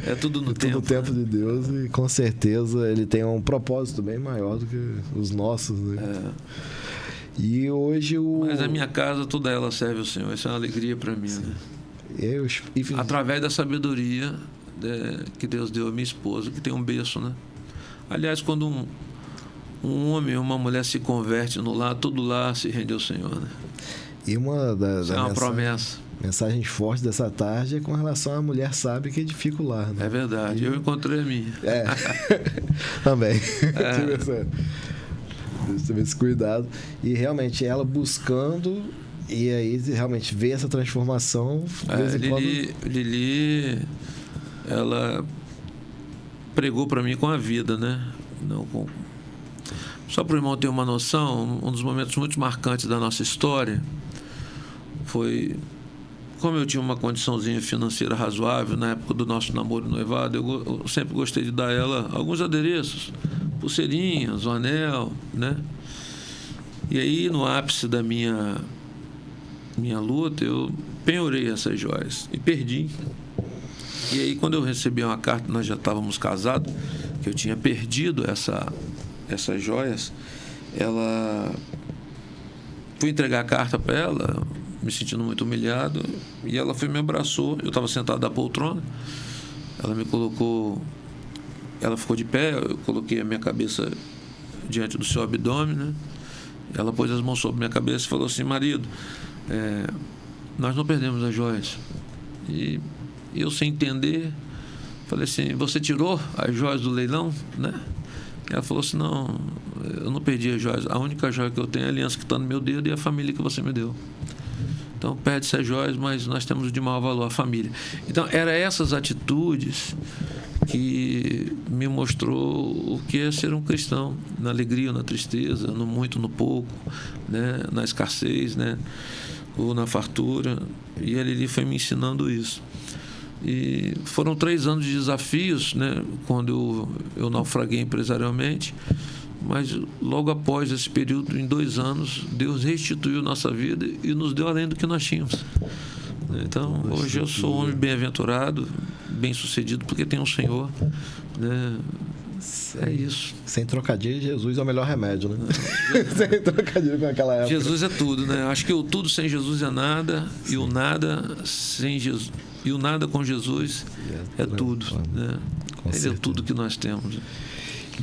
É tudo no tempo. Tudo no tempo de Deus, e com certeza ele tem um propósito bem maior do que os nossos, né? E hoje Mas a minha casa, toda ela serve ao Senhor. Isso é uma alegria para mim, né? Através da sabedoria que Deus deu à minha esposa, que tem um berço, né? Aliás, quando um homem ou uma mulher se converte no lar, todo lar se rende ao Senhor, né? E uma é uma promessa. Mensagens fortes dessa tarde é com relação à mulher sábia que edifica o lar, né? É verdade. Eu encontrei a minha. Também. Tive esse cuidado. E realmente ela buscando, e aí realmente ver essa transformação. Lili, ela pregou para mim com a vida, né? Não com... Só para o irmão ter uma noção, um dos momentos muito marcantes da nossa história foi, como eu tinha uma condiçãozinha financeira razoável na época do nosso namoro e noivado, eu sempre gostei de dar a ela alguns adereços, pulseirinhas, um anel, né? E aí, no ápice da minha luta, eu penhorei essas joias e perdi. E aí, quando eu recebi uma carta, nós já estávamos casados, que eu tinha perdido essas joias, fui entregar a carta para ela, me sentindo muito humilhado, e ela me abraçou. Eu estava sentado na poltrona, ela ficou de pé, eu coloquei a minha cabeça diante do seu abdômen, né? Ela pôs as mãos sobre minha cabeça e falou assim: marido, nós não perdemos as joias. E eu, sem entender, falei assim: você tirou as joias do leilão, né? Ela falou assim: não, eu não perdi as joias, a única joia que eu tenho é a aliança que está no meu dedo e a família que você me deu. Então, perde-se as joias, mas nós temos de maior valor a família. Então, eram essas atitudes que me mostrou o que é ser um cristão, na alegria ou na tristeza, no muito, no pouco, né? Na escassez, né? Ou na fartura. E ele foi me ensinando isso. E foram 3 anos de desafios, né? Quando eu naufraguei empresarialmente, mas logo após esse período, em 2 anos, Deus restituiu nossa vida e nos deu além do que nós tínhamos. Então, hoje eu sou um homem bem-aventurado, bem-sucedido, porque tenho um Senhor, né? É isso. Sem trocadilho, Jesus é o melhor remédio, né? Sem trocadilho com aquela época. Jesus é tudo, né? Acho que o tudo sem Jesus é nada, e o nada sem Jesus, e o nada com Jesus é tudo, né? Ele é tudo que nós temos.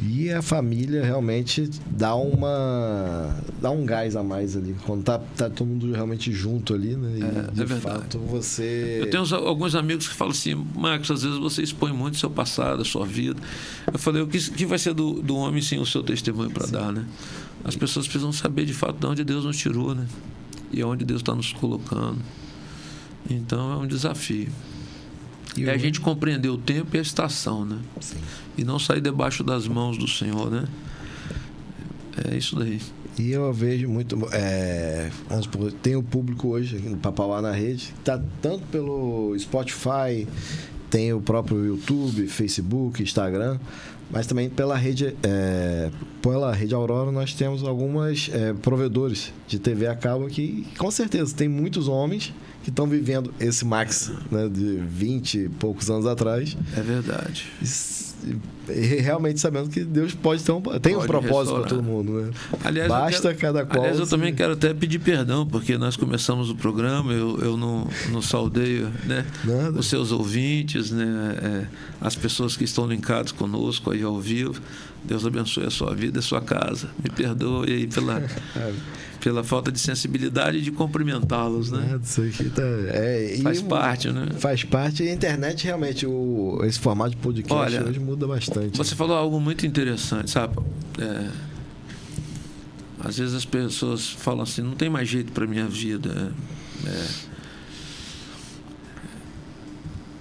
E a família realmente dá um gás a mais ali. Quando tá todo mundo realmente junto ali, né? E de fato você... Eu tenho alguns amigos que falam assim: Marcos, às vezes você expõe muito o seu passado, a sua vida. Eu falei: o que vai ser do homem sem o seu testemunho para dar, né? As pessoas precisam saber de fato de onde Deus nos tirou, né? E aonde Deus está nos colocando. Então é um desafio. É a gente compreender o tempo e a estação, né? Sim. E não sair debaixo das mãos do Senhor, né? É isso daí. E eu vejo muito... tem o público hoje aqui no Papauá na Rede, tá tanto pelo Spotify, tem o próprio YouTube, Facebook, Instagram, mas também pela rede Aurora nós temos algumas provedores de TV a cabo que, com certeza, tem muitos homens que estão vivendo esse Max, né, de 20 e poucos anos atrás. É verdade. E realmente sabendo que Deus pode ter tem um propósito para todo mundo, né? Aliás, basta cada qual. Aliás, eu também quero até pedir perdão, porque nós começamos o programa, eu não saudeio, né, os seus ouvintes, né, as pessoas que estão linkadas conosco aí ao vivo. Deus abençoe a sua vida e a sua casa. Me perdoe aí pela falta de sensibilidade de cumprimentá-los, né? Isso aqui faz parte, né? Faz parte. E a internet, realmente, esse formato de podcast hoje muda bastante. Você falou algo muito interessante, sabe? Às vezes as pessoas falam assim: não tem mais jeito para minha vida.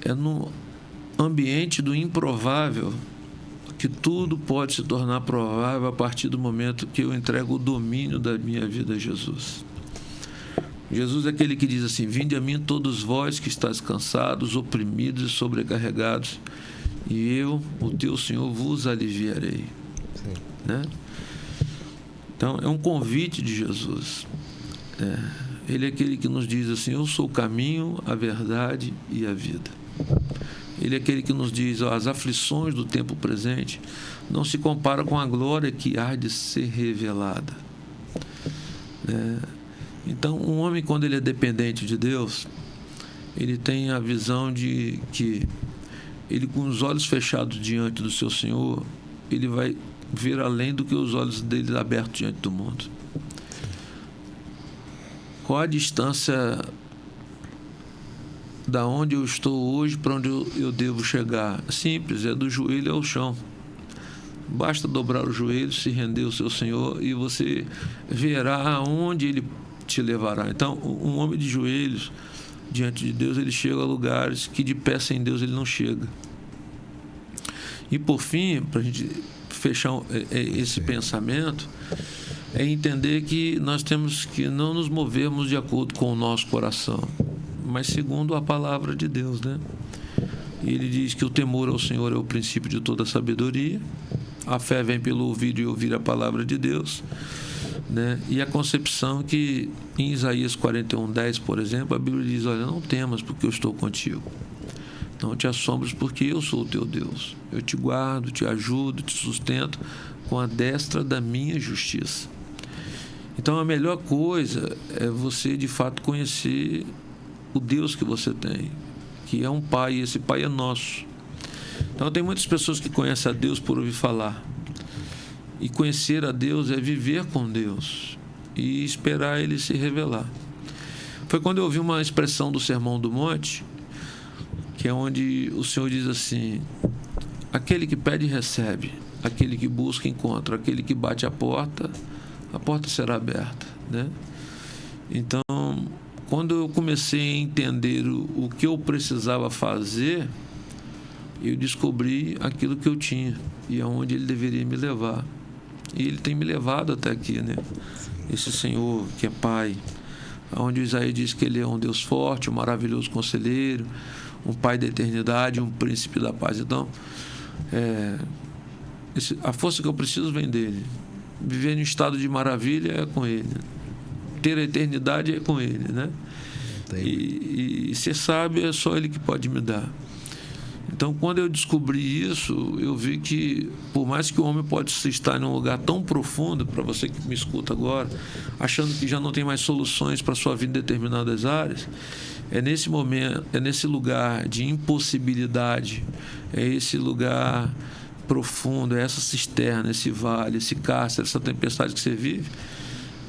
É no ambiente do improvável que tudo pode se tornar provável a partir do momento que eu entrego o domínio da minha vida a Jesus. Jesus é aquele que diz assim: vinde a mim todos vós que estáis cansados, oprimidos e sobrecarregados, e eu, o teu Senhor, vos aliviarei. Né? Então, é um convite de Jesus. Ele é aquele que nos diz assim: eu sou o caminho, a verdade e a vida. Ele é aquele que nos diz: as aflições do tempo presente não se comparam com a glória que há de ser revelada. Então, um homem, quando ele é dependente de Deus, ele tem a visão de que ele, com os olhos fechados diante do seu Senhor, ele vai ver além do que os olhos dele abertos diante do mundo. Qual a distância da onde eu estou hoje para onde eu devo chegar? Simples, é do joelho ao chão. Basta dobrar o joelho, se render ao seu Senhor, e você verá aonde Ele te levará. Então, um homem de joelhos diante de Deus, ele chega a lugares que de pé sem Deus ele não chega. E por fim, para a gente fechar esse pensamento, é entender que nós temos que não nos movermos de acordo com o nosso coração, mas segundo a palavra de Deus, né? E ele diz que o temor ao Senhor é o princípio de toda sabedoria. A fé vem pelo ouvir e ouvir a palavra de Deus. né? E a concepção que em Isaías 41:10, por exemplo, a Bíblia diz: olha, não temas porque eu estou contigo, não te assombres porque eu sou o teu Deus, eu te guardo, te ajudo, te sustento com a destra da minha justiça. Então a melhor coisa é você de fato conhecer o Deus que você tem, que é um Pai, e esse Pai é nosso. Então tem muitas pessoas que conhecem a Deus por ouvir falar, e conhecer a Deus é viver com Deus e esperar Ele se revelar. Foi quando eu ouvi uma expressão do Sermão do Monte, que é onde o Senhor diz assim: aquele que pede recebe, aquele que busca encontra, aquele que bate a porta será aberta, né? Então, quando eu comecei a entender o que eu precisava fazer, eu descobri aquilo que eu tinha e aonde Ele deveria me levar. E Ele tem me levado até aqui, né? Esse Senhor que é Pai, onde Isaías diz que Ele é um Deus forte, um maravilhoso conselheiro, um Pai da eternidade, um príncipe da paz. Então, a força que eu preciso vem dEle. Viver em estado de maravilha é com Ele. Ter a eternidade é com Ele, né? E ser sábio é só Ele que pode me dar. Então, quando eu descobri isso, eu vi que, por mais que o homem possa estar em um lugar tão profundo, para você que me escuta agora, achando que já não tem mais soluções para a sua vida em determinadas áreas, é nesse momento, é nesse lugar de impossibilidade, é esse lugar profundo, é essa cisterna, esse vale, esse cárcere, essa tempestade que você vive,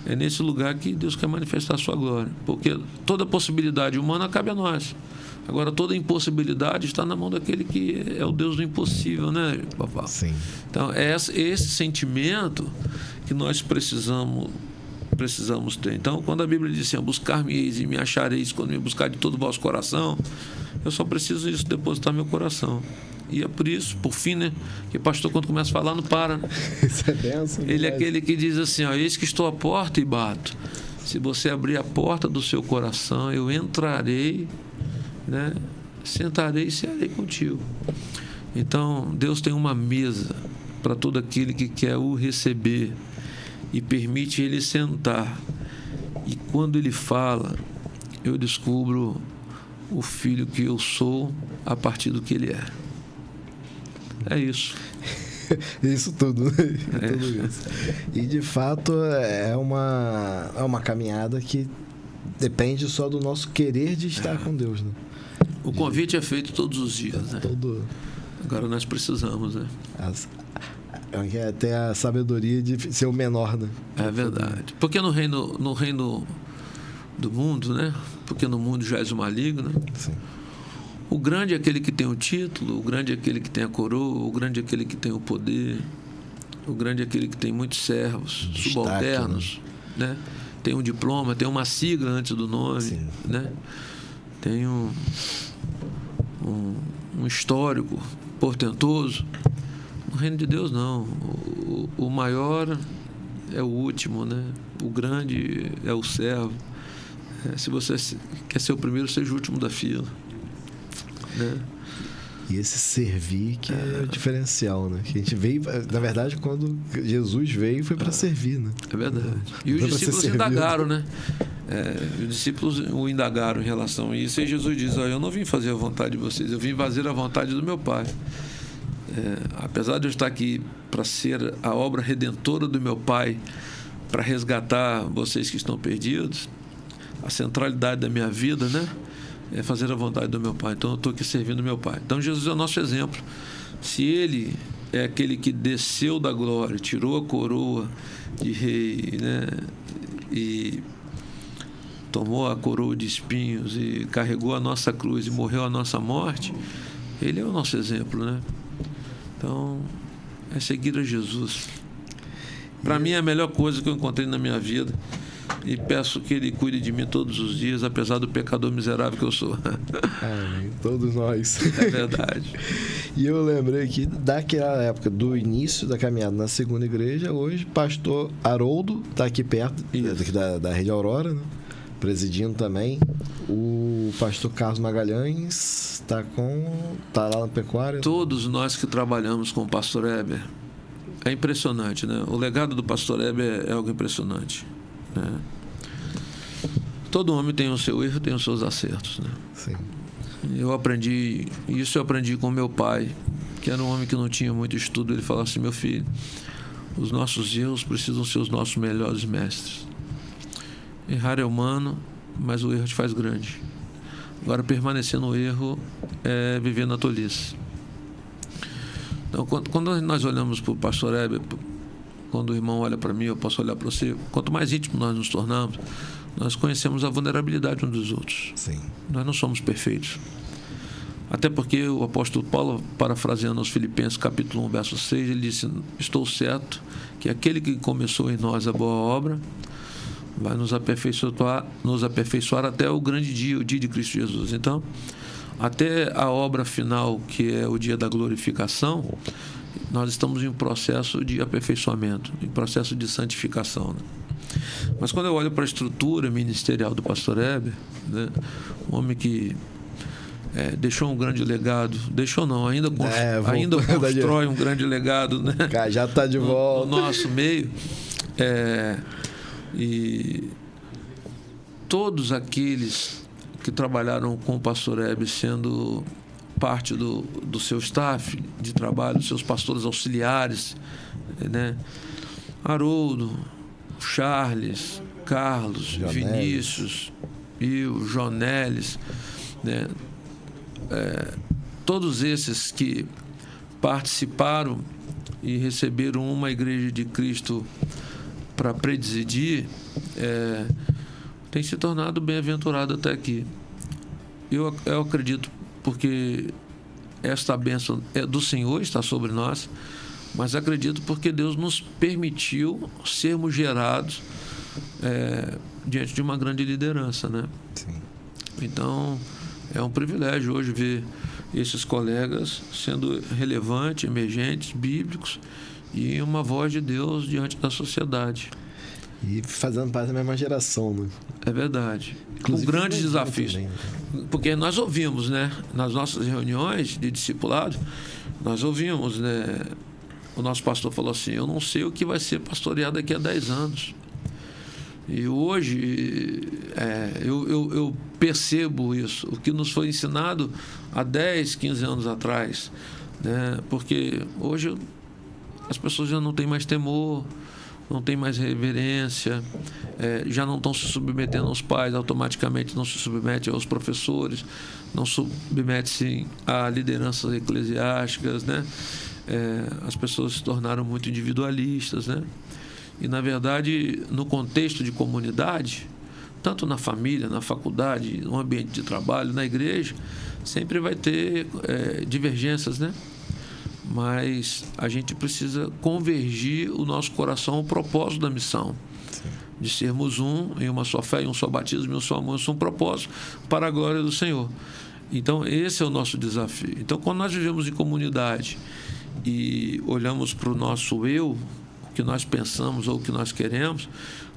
é nesse lugar que Deus quer manifestar a sua glória, porque toda possibilidade humana cabe a nós. Agora, toda impossibilidade está na mão daquele que é o Deus do impossível, né, papá? Sim. Então, é esse sentimento que nós precisamos ter. Então, quando a Bíblia diz assim: buscar-me-eis e me achareis quando me buscar de todo o vosso coração, eu só preciso isso, depositar meu coração. E é por isso, por fim, né, que o pastor, quando começa a falar, não para, né? Isso é benção, Ele é aquele que diz assim: ó, eis que estou à porta e bato. Se você abrir a porta do seu coração, eu entrarei, né, sentarei e cearei contigo. Então, Deus tem uma mesa para todo aquele que quer o receber e permite ele sentar. E quando ele fala, eu descubro o filho que eu sou a partir do que ele é. É isso. Isso tudo. Tudo isso. E de fato é uma caminhada que depende só do nosso querer de estar com Deus, né? O convite é feito todos os dias, né? Agora nós precisamos, né? Ter a sabedoria de ser o menor, né? É verdade. Porque no reino do mundo, né? Porque no mundo jaz o maligno, né? Sim. O grande é aquele que tem o título, o grande é aquele que tem a coroa, o grande é aquele que tem o poder, o grande é aquele que tem muitos servos, destaque, subalternos, né? Tem um diploma, tem uma sigla antes do nome, sim, né? Tem um histórico portentoso. No reino de Deus, não. O maior é o último, né? O grande é o servo. Se você quer ser o primeiro, seja o último da fila, né? E esse servir que é o diferencial, né? Que a gente veio, na verdade, quando Jesus veio, foi para servir, né? É verdade. E os discípulos indagaram, né? Os discípulos o indagaram em relação a isso, e Jesus diz: eu não vim fazer a vontade de vocês, eu vim fazer a vontade do meu Pai. Apesar de eu estar aqui para ser a obra redentora do meu Pai, para resgatar vocês que estão perdidos, a centralidade da minha vida, né, é fazer a vontade do meu Pai. Então eu estou aqui servindo o meu Pai. Então Jesus é o nosso exemplo. Se Ele é aquele que desceu da glória, tirou a coroa de rei, né, e tomou a coroa de espinhos e carregou a nossa cruz e morreu a nossa morte, Ele é o nosso exemplo, né? Então, é seguir a Jesus. Para mim é a melhor coisa que eu encontrei na minha vida, e peço que Ele cuide de mim todos os dias, apesar do pecador miserável que eu sou. Todos nós. É verdade. E eu lembrei aqui daquela época, do início da caminhada na segunda igreja. Hoje, pastor Haroldo está aqui perto, daqui da Rede Aurora, né? Presidindo também. O pastor Carlos Magalhães está lá na pecuária. Todos nós que trabalhamos com o pastor Heber, é impressionante, né? O legado do pastor Heber é algo impressionante, né? Todo homem tem o seu erro, tem os seus acertos, né? Sim. Eu aprendi com meu pai, que era um homem que não tinha muito estudo. Ele falava assim: meu filho, os nossos erros precisam ser os nossos melhores mestres. Errar é humano, mas o erro te faz grande. Agora, permanecer no erro é viver na tolice. Então, quando nós olhamos para o pastor Heber, quando o irmão olha para mim, eu posso olhar para você, quanto mais íntimo nós nos tornamos, nós conhecemos a vulnerabilidade uns dos outros. Sim. Nós não somos perfeitos. Até porque o apóstolo Paulo, parafraseando aos Filipenses, capítulo 1, verso 6, ele disse: estou certo que aquele que começou em nós a boa obra vai nos aperfeiçoar até o grande dia, o dia de Cristo Jesus. Então, até a obra final, que é o dia da glorificação, nós estamos em um processo de aperfeiçoamento, em processo de santificação, né? Mas quando eu olho para a estrutura ministerial do pastor Heber, né, um homem que deixou um grande legado, ainda constrói um grande legado, né? Já está de volta no nosso meio, e todos aqueles que trabalharam com o pastor Heber, sendo parte do seu staff de trabalho, seus pastores auxiliares, né? Haroldo, Charles, Carlos, Jonelis, Vinícius, Jonelis, né? Todos esses que participaram e receberam uma igreja de Cristo para presidir, tem se tornado bem-aventurado até aqui. Eu acredito, porque esta bênção do Senhor está sobre nós, mas acredito porque Deus nos permitiu sermos gerados diante de uma grande liderança, né? Sim. Então, é um privilégio hoje ver esses colegas sendo relevantes, emergentes, bíblicos e uma voz de Deus diante da sociedade. E fazendo parte da mesma geração, né? É verdade. Inclusive, Com grandes desafios. também. Porque nós ouvimos, né? Nas nossas reuniões de discipulado, nós ouvimos, né? O nosso pastor falou assim: eu não sei o que vai ser pastoreado daqui a 10 anos. E hoje eu percebo isso, o que nos foi ensinado há 10, 15 anos atrás, né? Porque hoje as pessoas já não têm mais temor, não tem mais reverência, já não estão se submetendo aos pais, automaticamente não se submetem aos professores, não submetem-se a lideranças eclesiásticas, né? As pessoas se tornaram muito individualistas, né? E, na verdade, no contexto de comunidade, tanto na família, na faculdade, no ambiente de trabalho, na igreja, sempre vai ter divergências, né? Mas a gente precisa convergir o nosso coração ao propósito da missão. Sim. De sermos um, em uma só fé, em um só batismo, em um só amor, em um só propósito, para a glória do Senhor. Então, esse é o nosso desafio. Então, quando nós vivemos em comunidade e olhamos para o nosso eu, o que nós pensamos ou o que nós queremos,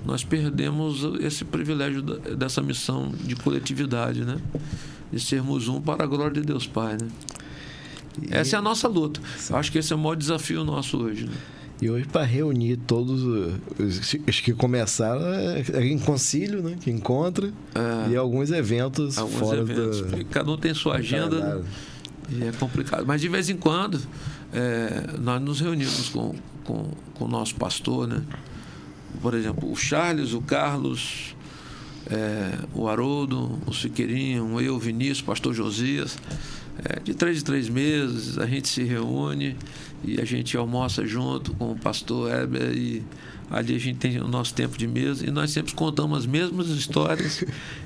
nós perdemos esse privilégio dessa missão de coletividade, né? De sermos um para a glória de Deus Pai, né? Essa é a nossa luta. Eu acho que esse é o maior desafio nosso hoje, né? E hoje, para reunir todos os que começaram, em concílio, né? Que encontra, e alguns eventos fora do... Cada um tem sua agenda, né? E é complicado. Mas, de vez em quando, nós nos reunimos com o nosso pastor, né? Por exemplo, o Charles, o Carlos, o Haroldo, o Siqueirinho, eu, o Vinícius, o pastor Josias. De 3 em 3 meses a gente se reúne e a gente almoça junto com o pastor Heber, e ali a gente tem o nosso tempo de mesa e nós sempre contamos as mesmas histórias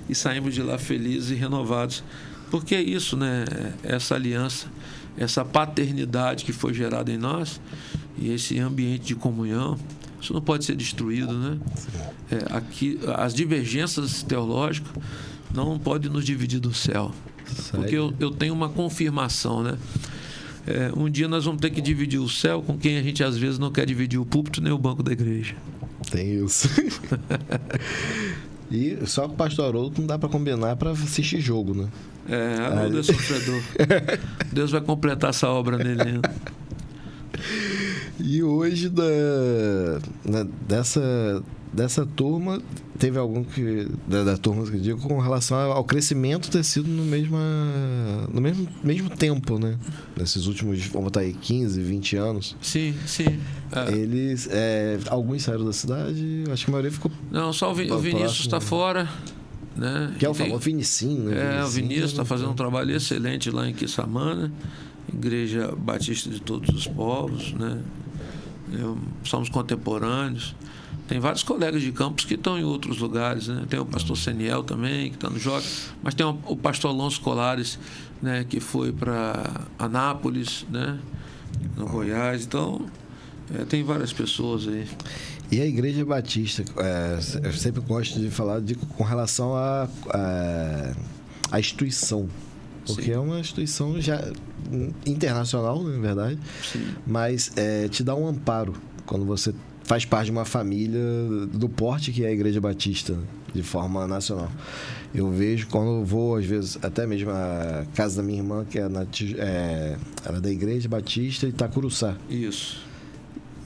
e saímos de lá felizes e renovados. Porque é isso, né? Essa aliança, essa paternidade que foi gerada em nós e esse ambiente de comunhão, isso não pode ser destruído, né? Aqui, as divergências teológicas não podem nos dividir do céu. Porque eu tenho uma confirmação, né? Um dia nós vamos ter que dividir o céu com quem a gente às vezes não quer dividir o púlpito nem o banco da igreja. Tem isso. E só com o pastor Haroldo não dá para combinar para assistir jogo, né? Haroldo é sofredor. Deus vai completar essa obra nele ainda. E hoje, dessa turma, teve algum que... Da turma que eu digo, com relação ao crescimento ter sido no mesmo tempo, né? Nesses últimos, vamos botar aí, 15, 20 anos. Sim. Eles... alguns saíram da cidade, acho que a maioria ficou... Não, só o Vinícius está fora, né? Que é o famoso Vinicinho, né? O Vinícius está fazendo um trabalho excelente lá em Quissamana, Igreja Batista de Todos os Povos, né? Somos contemporâneos. Tem vários colegas de campus que estão em outros lugares, né? Tem o pastor Seniel também, que está no Joca, mas tem o pastor Alonso Colares, né? Que foi para Anápolis, né? No Goiás. Então, tem várias pessoas aí. E a Igreja Batista, eu sempre gosto de falar com relação à instituição, porque é uma instituição já internacional, na verdade. Sim. Mas te dá um amparo quando você faz parte de uma família do porte que é a Igreja Batista, de forma nacional. Eu vejo quando eu vou, às vezes, até mesmo a casa da minha irmã, que ela é da Igreja Batista Itacuruçá. Isso.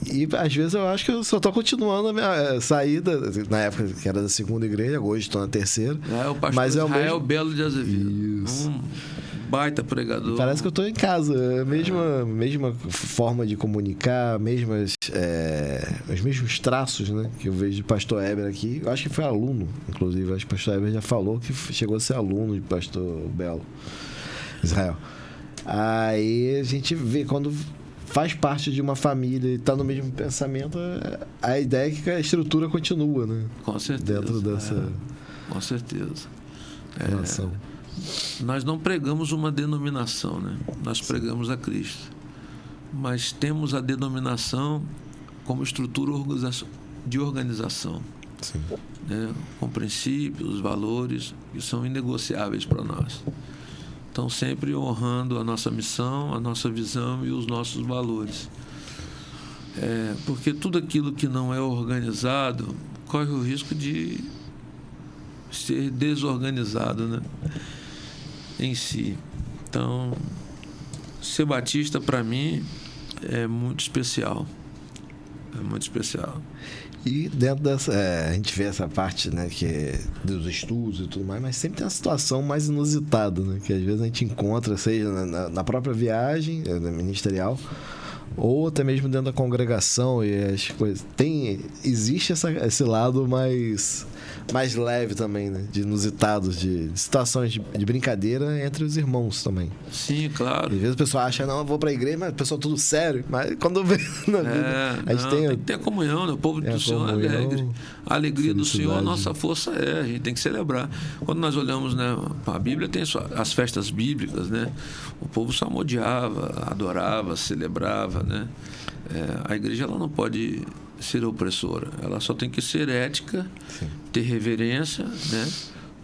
E às vezes eu acho que eu só estou continuando a minha saída, na época que era da segunda igreja, hoje estou na terceira. É o pastor Israel Belo de Azevedo. Isso. Baita pregador. Parece que eu estou em casa. Mesma forma de comunicar, os mesmos traços, né, que eu vejo de pastor Heber aqui. Eu acho que foi aluno, inclusive. Acho que o pastor Heber já falou que chegou a ser aluno de pastor Belo Israel. Aí a gente vê quando faz parte de uma família e está no mesmo pensamento, a ideia é que a estrutura continua, né? Com certeza. Dentro dessa... Com certeza. relação. Nós não pregamos uma denominação, né? Nós pregamos a Cristo. Mas temos a denominação como estrutura de organização. Sim. Né? Com princípios, valores que são inegociáveis para nós. Então, sempre honrando a nossa missão, a nossa visão e os nossos valores. Porque tudo aquilo que não é organizado corre o risco de ser desorganizado, né? Em si. Então, ser batista, para mim, é muito especial. É muito especial. E dentro dessa... a gente vê essa parte, né, que é dos estudos e tudo mais, mas sempre tem uma situação mais inusitada, né? Que às vezes a gente encontra, seja na própria viagem ministerial, ou até mesmo dentro da congregação e as coisas. Existe esse lado mais leve também, né? De inusitados, de situações de brincadeira entre os irmãos também. Sim, claro. Às vezes o pessoal acha, não, eu vou pra igreja, mas o pessoal tudo sério. Mas quando vê na vida, a gente tem que ter a comunhão, né? O povo do Senhor é alegre. A alegria do Senhor, a nossa força a gente tem que celebrar. Quando nós olhamos, né, a Bíblia tem as festas bíblicas, né? O povo salmodiava, adorava, celebrava, né? A igreja ela não pode ser opressora, ela só tem que ser ética, sim, ter reverência, né?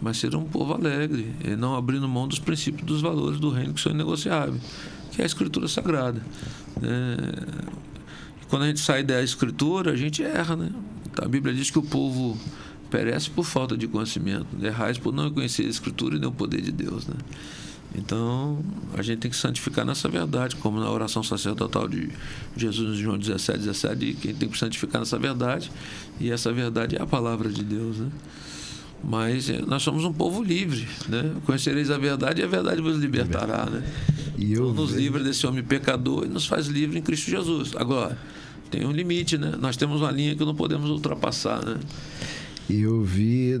Mas ser um povo alegre e não abrindo mão dos princípios, dos valores do reino que são inegociáveis, que é a Escritura Sagrada, né? E quando a gente sai da Escritura, a gente erra, né? A Bíblia diz que o povo perece por falta de conhecimento, errais por não conhecer a Escritura e nem o poder de Deus, né? Então, a gente tem que santificar nessa verdade, como na oração sacerdotal de Jesus em João 17, que tem que santificar nessa verdade, e essa verdade é a palavra de Deus, né? Mas nós somos um povo livre, né? Conhecereis a verdade e a verdade vos libertará, né? Então, nos livra desse homem pecador e nos faz livre em Cristo Jesus. Agora, tem um limite, né? Nós temos uma linha que não podemos ultrapassar, né? E eu vi,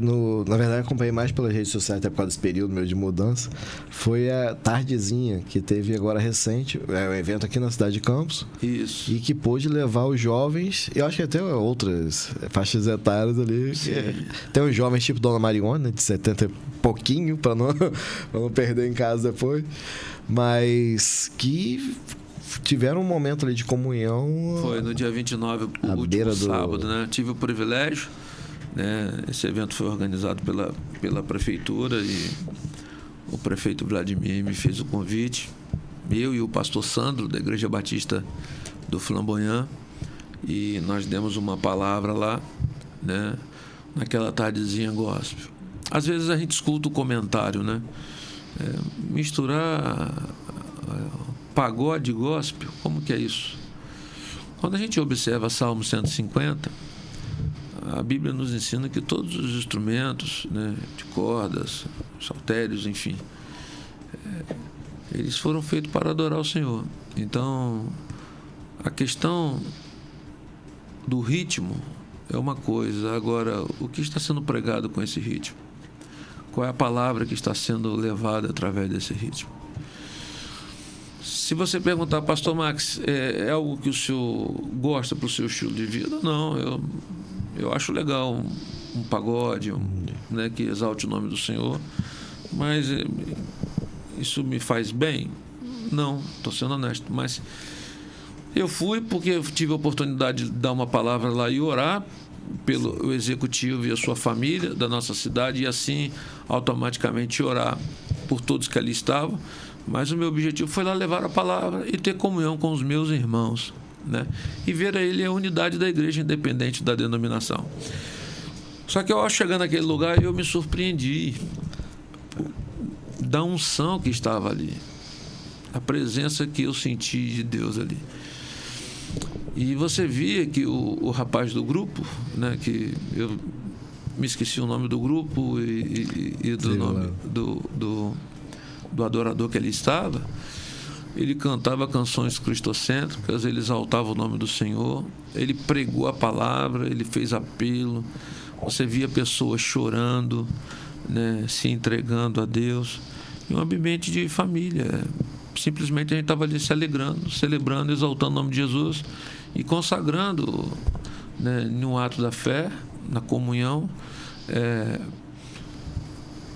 na verdade, acompanhei mais pelas redes sociais, até por causa desse período meu de mudança. Foi a Tardezinha, que teve agora recente, um evento aqui na cidade de Campos. Isso. E que pôde levar os jovens, e eu acho que até outras faixas etárias ali. Tem uns jovens tipo Dona Mariona, de 70 e pouquinho, para não perder em casa depois. Mas que tiveram um momento ali de comunhão. Foi no dia 29, o último sábado, né? Tive o privilégio. Esse evento foi organizado pela prefeitura e o prefeito Vladimir me fez o convite, eu e o pastor Sandro da Igreja Batista do Flamboyant, e nós demos uma palavra lá, né, naquela tardezinha gospel. Às vezes a gente escuta o comentário, né, misturar pagode e gospel, como que é isso? Quando a gente observa Salmo 150, a Bíblia nos ensina que todos os instrumentos, né, de cordas, saltérios, enfim, eles foram feitos para adorar o Senhor. Então, a questão do ritmo é uma coisa. Agora, o que está sendo pregado com esse ritmo? Qual é a palavra que está sendo levada através desse ritmo? Se você perguntar, pastor Max, é algo que o senhor gosta para o seu estilo de vida? Não, eu acho legal um pagode, né, que exalte o nome do Senhor, mas isso me faz bem? Não, estou sendo honesto, mas eu fui porque eu tive a oportunidade de dar uma palavra lá e orar pelo executivo e a sua família da nossa cidade, e assim automaticamente orar por todos que ali estavam. Mas o meu objetivo foi lá levar a palavra e ter comunhão com os meus irmãos, né? E ver a ele a unidade da igreja, independente da denominação. Só que ao chegar naquele lugar, eu me surpreendi da unção que estava ali, a presença que eu senti de Deus ali. E você via que o rapaz do grupo, né, que eu me esqueci o nome do grupo e do nome do adorador que ali estava, ele cantava canções cristocêntricas, ele exaltava o nome do Senhor, ele pregou a palavra, ele fez apelo. Você via pessoas chorando, né, se entregando a Deus, em um ambiente de família. Simplesmente a gente estava ali se alegrando, celebrando, exaltando o nome de Jesus e consagrando, né, num ato da fé, na comunhão,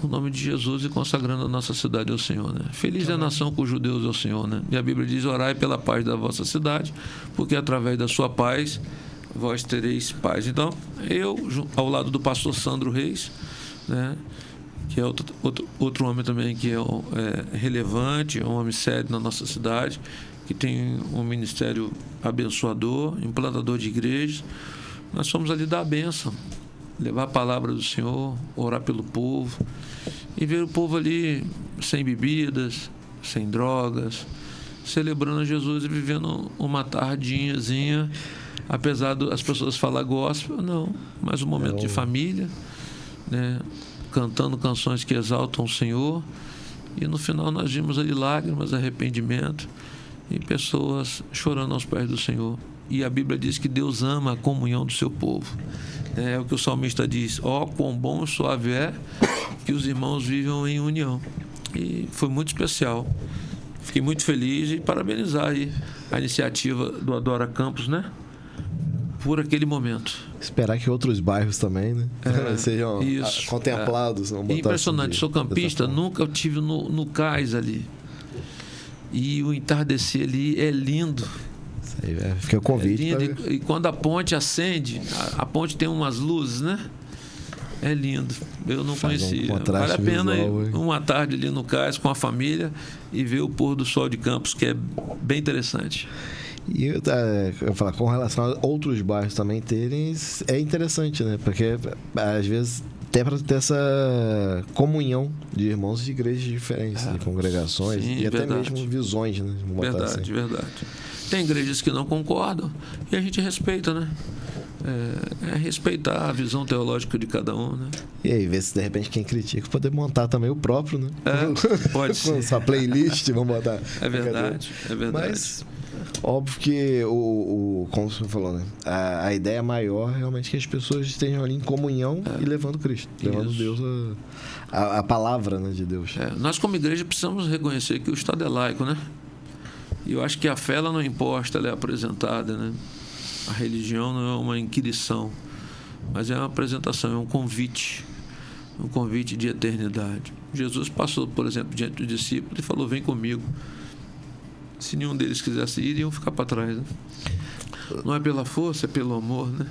o nome de Jesus, e consagrando a nossa cidade ao Senhor, né? Feliz é a nação cujo Deus é o Senhor, né? E a Bíblia diz: orai pela paz da vossa cidade, porque através da sua paz vós tereis paz. Então, eu, ao lado do pastor Sandro Reis, né, que é outro homem também que é relevante, é um homem sério na nossa cidade, que tem um ministério abençoador, implantador de igrejas, nós fomos ali dar a bênção, levar a palavra do Senhor, orar pelo povo e ver o povo ali sem bebidas, sem drogas, celebrando Jesus e vivendo uma tardinhazinha, apesar das pessoas falar gospel, não, mas um momento de família, né, cantando canções que exaltam o Senhor. E no final nós vimos ali lágrimas, arrependimento e pessoas chorando aos pés do Senhor. E a Bíblia diz que Deus ama a comunhão do seu povo. É o que o salmista diz: ó, quão bom e suave é que os irmãos vivam em união. E foi muito especial. Fiquei muito feliz e parabenizar aí a iniciativa do Adora Campos, né, por aquele momento. Esperar que outros bairros também, né, sejam contemplados. Impressionante. Assim, sou campista, nunca tive no cais ali. E o entardecer ali é lindo. Isso aí, fica o convite. E quando a ponte acende, a ponte tem umas luzes, né? É lindo. Eu não conhecia. Vale a pena ir uma tarde ali no cais com a família e ver o pôr do sol de Campos, que é bem interessante. E eu falar, com relação a outros bairros também terem, é interessante, né? Porque às vezes até para ter essa comunhão de irmãos de igrejas diferentes, de congregações, sim, e até mesmo visões, né? Verdade, assim. Verdade. Tem igrejas que não concordam e a gente respeita, né? Respeitar a visão teológica de cada um, né? E aí, ver se de repente quem critica poder montar também o próprio, né? Pode ser. Com sua playlist, vamos botar. É verdade. Mas óbvio que como você falou, né? A ideia maior realmente é que as pessoas estejam ali em comunhão e levando Cristo, levando Deus a palavra, né, de Deus. Nós como igreja precisamos reconhecer que o Estado é laico, né? E eu acho que a fé ela não imposta, ela é apresentada, né? A religião não é uma inquirição, mas é uma apresentação, é um convite de eternidade. Jesus passou, por exemplo, diante dos discípulos e falou: vem comigo. Se nenhum deles quisesse ir, iam ficar para trás, né? Não é pela força, é pelo amor, né?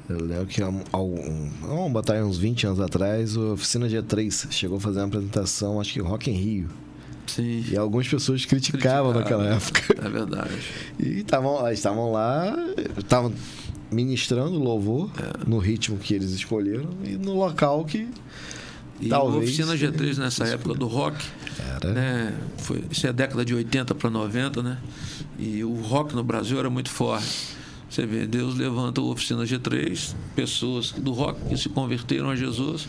Eu lembro que vamos botar aí uns 20 anos atrás, a Oficina G3 chegou a fazer uma apresentação, acho que Rock in Rio. Sim. E algumas pessoas criticavam naquela época. É verdade. E estavam lá, estavam ministrando louvor no ritmo que eles escolheram e no local que talvez... a Oficina G3 nessa época do rock Era. Né? Isso é a década de 80 para 90, né? E o rock no Brasil era muito forte. Você vê, Deus levanta a Oficina G3, pessoas do rock que se converteram a Jesus,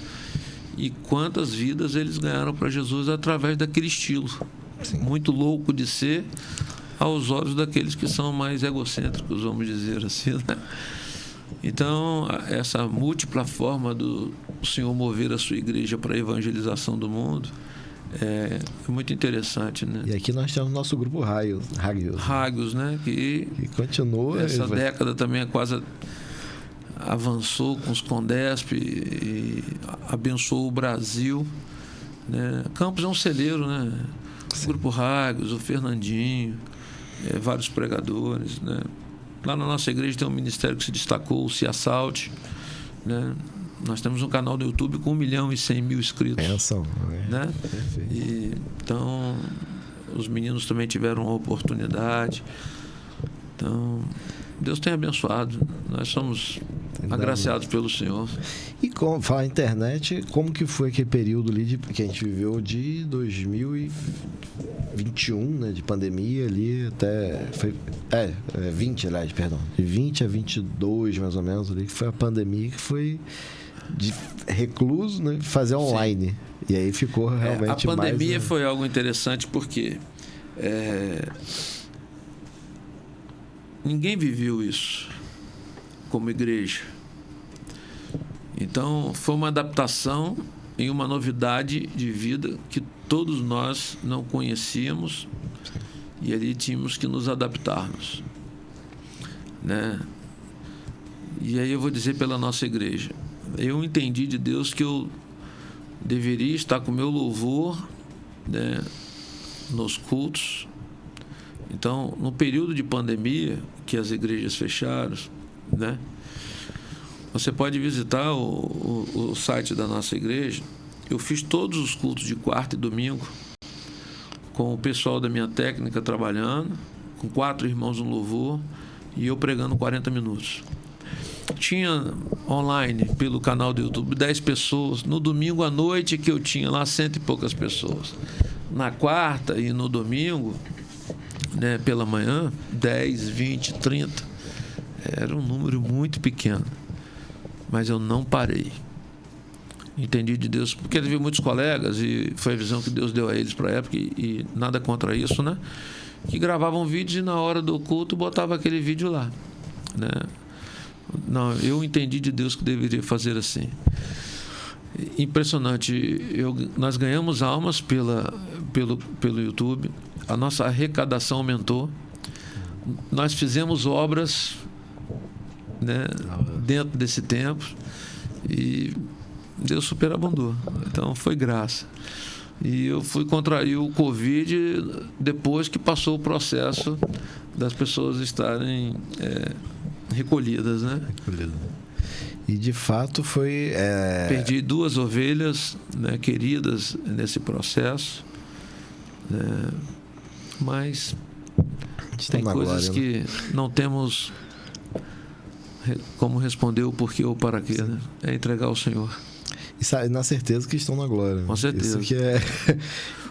e quantas vidas eles ganharam para Jesus através daquele estilo. Sim. Muito louco de ser aos olhos daqueles que são mais egocêntricos, vamos dizer assim, né? Então, essa múltipla forma do Senhor mover a sua igreja para a evangelização do mundo é muito interessante, né? E aqui nós temos nosso grupo Hagios, né? Que continua. Essa década também quase avançou com os Condesp e abençoou o Brasil, né? Campos é um celeiro, né? O grupo Hagios, o Fernandinho, vários pregadores, né? Lá na nossa igreja tem um ministério que se destacou, o Ciassalte, né? Nós temos um canal no YouTube com 1.100.000 inscritos. Benção, né? Perfeito. Então, os meninos também tiveram uma oportunidade. Então, Deus tem abençoado. Nós somos agraciados pelo Senhor. E como falar internet, como que foi aquele período ali que a gente viveu de 2021, né, de pandemia ali até 20, aliás, perdão, de 20 a 22 mais ou menos ali, que foi a pandemia, que foi de recluso, né, fazer online. Sim. E aí ficou realmente a pandemia mais, foi algo interessante porque ninguém viveu isso como igreja. Então, foi uma adaptação e uma novidade de vida que todos nós não conhecíamos. E ali tínhamos que nos adaptarmos, né? E aí eu vou dizer pela nossa igreja. Eu entendi de Deus que eu deveria estar com o meu louvor, né, nos cultos. Então, no período de pandemia, que as igrejas fecharam, né, você pode visitar o site da nossa igreja. Eu fiz todos os cultos de quarta e domingo com o pessoal da minha técnica trabalhando, com 4 irmãos no louvor e eu pregando 40 minutos. Tinha online pelo canal do YouTube 10 pessoas. No domingo à noite que eu tinha lá 100 e poucas pessoas. Na quarta e no domingo, né, pela manhã, 10, 20, 30. Era um número muito pequeno. Mas eu não parei. Entendi de Deus, porque ele viu muitos colegas e foi a visão que Deus deu a eles para a época, e nada contra isso, né? Que gravavam vídeos e na hora do culto botava aquele vídeo lá, né? Não, eu entendi de Deus que deveria fazer assim. Impressionante. Nós ganhamos almas pelo YouTube, a nossa arrecadação aumentou, nós fizemos obras, né, dentro desse tempo, e Deus superabundou. Então foi graça. E eu fui contrair o Covid depois que passou o processo das pessoas estarem recolhidas, né? E de fato foi... Perdi 2 ovelhas, né, queridas nesse processo, né? Mas tem coisas que, né, não temos como responder o porquê ou para quê, né? É entregar ao Senhor. E na certeza que estão na glória. Com certeza. Isso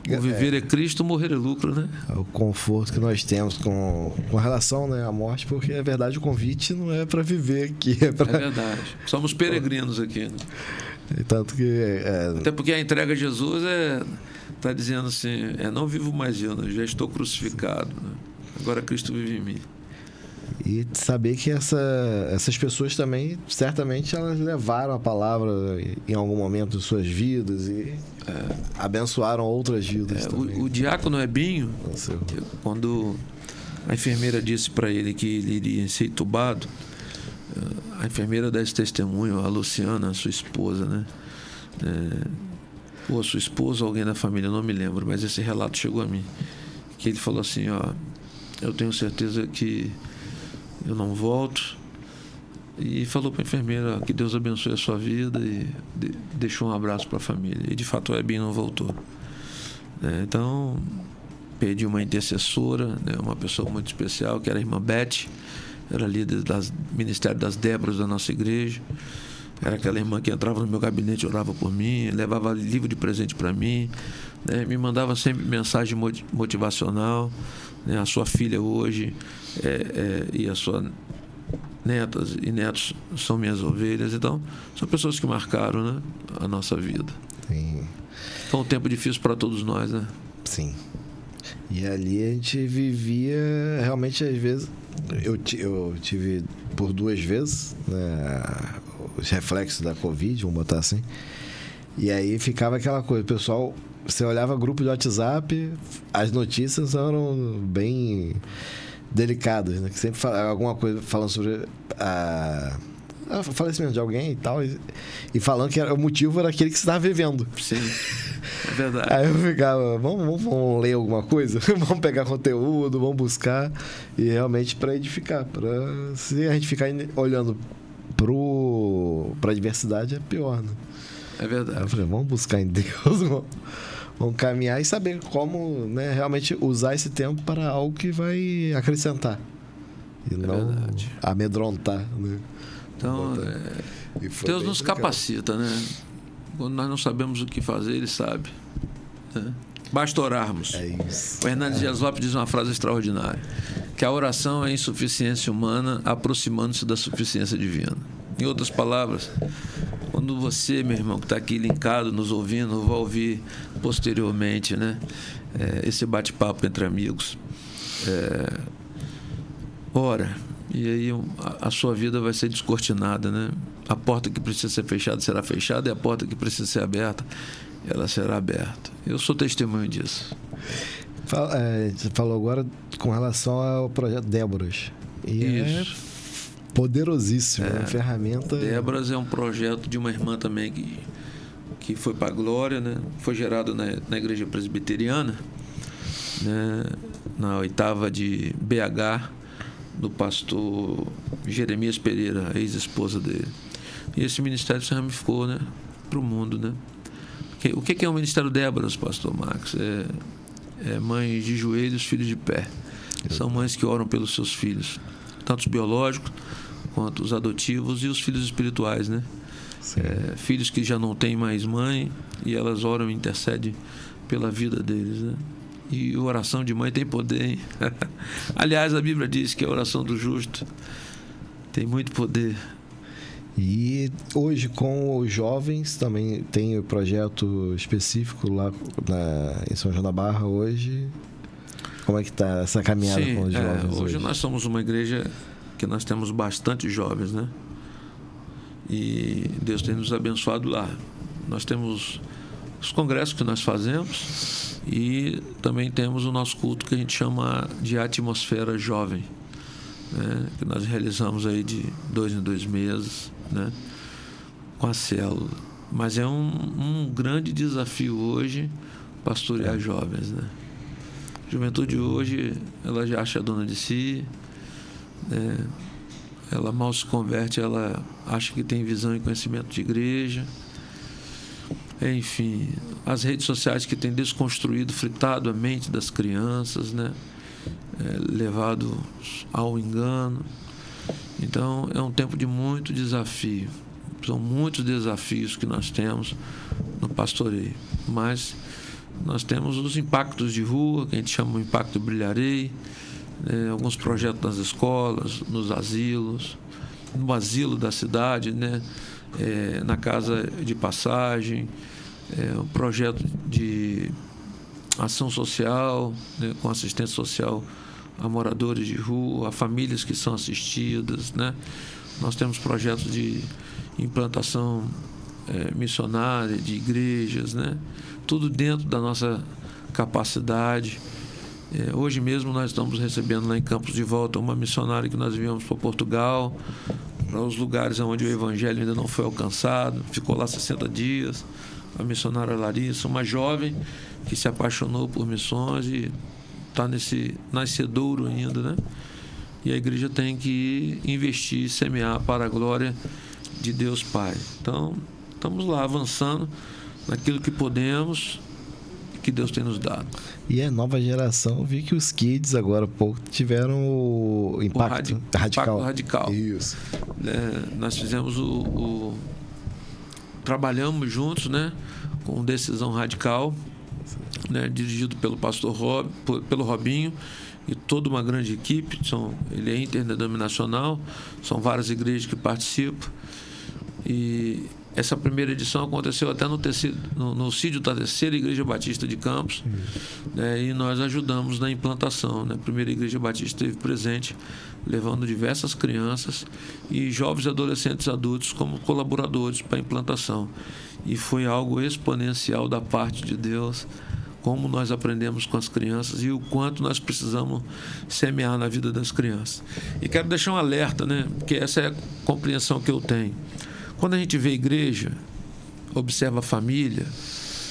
que o viver é Cristo, morrer é lucro, né? O conforto que nós temos com relação, né, à morte, porque é verdade, o convite não é para viver aqui. É verdade. Somos peregrinos aqui, né? Tanto que... Até porque a entrega a Jesus está dizendo assim, não vivo mais eu, né? Já estou crucificado, né? Agora Cristo vive em mim. E saber que essas pessoas também, certamente, elas levaram a palavra em algum momento de suas vidas e abençoaram outras vidas também. O diácono Ebinho, quando a enfermeira disse para ele que ele iria ser entubado, a enfermeira dá esse testemunho, a Luciana, sua esposa, né? Sua esposa ou alguém da família, não me lembro, mas esse relato chegou a mim. Que ele falou assim, eu tenho certeza que eu não volto, e falou para a enfermeira que Deus abençoe a sua vida, e deixou um abraço para a família, e de fato o Ebinho não voltou, né? Então perdi uma intercessora, né, uma pessoa muito especial, que era a irmã Beth, era líder do Ministério das Débora da nossa igreja, era aquela irmã que entrava no meu gabinete, orava por mim, levava livro de presente para mim, né? Me mandava sempre mensagem motivacional, né? A sua filha hoje e a sua netas e netos são minhas ovelhas. Então, são pessoas que marcaram, né, a nossa vida. Sim. Foi um tempo difícil para todos nós, né? Sim. E ali a gente vivia, realmente, às vezes... Eu tive por 2 vezes, né, os reflexos da Covid, vamos botar assim. E aí ficava aquela coisa, o pessoal... Você olhava grupo de WhatsApp, as notícias eram bem delicadas, né? Que sempre falava alguma coisa falando sobre o falecimento de alguém e tal, e falando que o motivo era aquele que você estava vivendo. Sim, é verdade. Aí eu ficava, vamos ler alguma coisa? Vamos pegar conteúdo, vamos buscar, e realmente para edificar. Se a gente ficar olhando para a diversidade, é pior, né? É verdade. Aí eu falei, vamos buscar em Deus, vamos caminhar e saber como, né, realmente usar esse tempo para algo que vai acrescentar e não verdade. Amedrontar, né? Então, Deus nos legal. capacita, né? Quando nós não sabemos o que fazer, Ele sabe, né? Basta orarmos. É isso. O Hernandes Dias Lopes diz uma frase extraordinária: que a oração é a insuficiência humana aproximando-se da suficiência divina. Em outras palavras, quando você, meu irmão, que está aqui linkado, nos ouvindo, vai ouvir posteriormente, né, esse bate-papo entre amigos, ora, e aí a sua vida vai ser descortinada, né? A porta que precisa ser fechada será fechada, e a porta que precisa ser aberta, ela será aberta. Eu sou testemunho disso. Você falou agora com relação ao projeto Déboras. E Isso. É poderosíssimo, é uma ferramenta. Déboras é um projeto de uma irmã também que foi para a glória, né? Foi gerado na igreja presbiteriana, né? Na 8ª de BH, do pastor Jeremias Pereira, a ex-esposa dele. E esse ministério se ramificou, né, para o mundo, né? O que é o Ministério Déboras, pastor Marcos? É mães de joelhos, filhos de pé. São mães que oram pelos seus filhos, tanto os biológicos quanto os adotivos e os filhos espirituais, né? Filhos que já não têm mais mãe e elas oram e intercedem pela vida deles, né? E oração de mãe tem poder, hein? Aliás, a Bíblia diz que a oração do justo tem muito poder. E hoje, com os jovens, também tem o projeto específico lá em São João da Barra hoje. Como é que está essa caminhada com os jovens hoje? Hoje nós somos uma igreja que nós temos bastante jovens, né? E Deus tem nos abençoado lá. Nós temos os congressos que nós fazemos e também temos o nosso culto que a gente chama de atmosfera jovem, né? Que nós realizamos aí de 2 em 2 meses, né? Com a célula. Mas é um grande desafio hoje pastorear jovens, né? A juventude hoje, ela já acha dona de si, né? Ela mal se converte, ela acha que tem visão e conhecimento de igreja. Enfim, as redes sociais que têm desconstruído, fritado a mente das crianças, né? Levado ao engano. Então, é um tempo de muito desafio. São muitos desafios que nós temos no pastoreio. Mas nós temos os impactos de rua, que a gente chama de Impacto Brilharei, alguns projetos nas escolas, nos asilos, no asilo da cidade, né? Na casa de passagem, um projeto de ação social, né? Com assistência social a moradores de rua, a famílias que são assistidas, né? Nós temos projetos de implantação missionária de igrejas, né? Tudo dentro da nossa capacidade. Hoje mesmo nós estamos recebendo lá em Campos de Volta uma missionária que nós enviamos para Portugal, para os lugares onde o evangelho ainda não foi alcançado, ficou lá 60 dias, a missionária Larissa, uma jovem que se apaixonou por missões e está nesse nascedouro ainda, né? E a igreja tem que investir, semear para a glória de Deus Pai. Então, estamos lá avançando naquilo que podemos, que Deus tem nos dado. E a nova geração, eu vi que os kids agora há pouco tiveram o impacto radical. Impacto radical. Isso. Nós fizemos trabalhamos juntos, né, com Decisão Radical, né, dirigido pelo pastor pelo Robinho e toda uma grande equipe. Ele é interdenominacional, são várias igrejas que participam. E essa primeira edição aconteceu até no sítio da terceira Igreja Batista de Campos, né, e nós ajudamos na implantação, né? A primeira Igreja Batista esteve presente, levando diversas crianças e jovens, adolescentes, adultos como colaboradores para a implantação. E foi algo exponencial da parte de Deus, como nós aprendemos com as crianças e o quanto nós precisamos semear na vida das crianças. E quero deixar um alerta, né? Porque essa é a compreensão que eu tenho. Quando a gente vê a igreja, observa a família,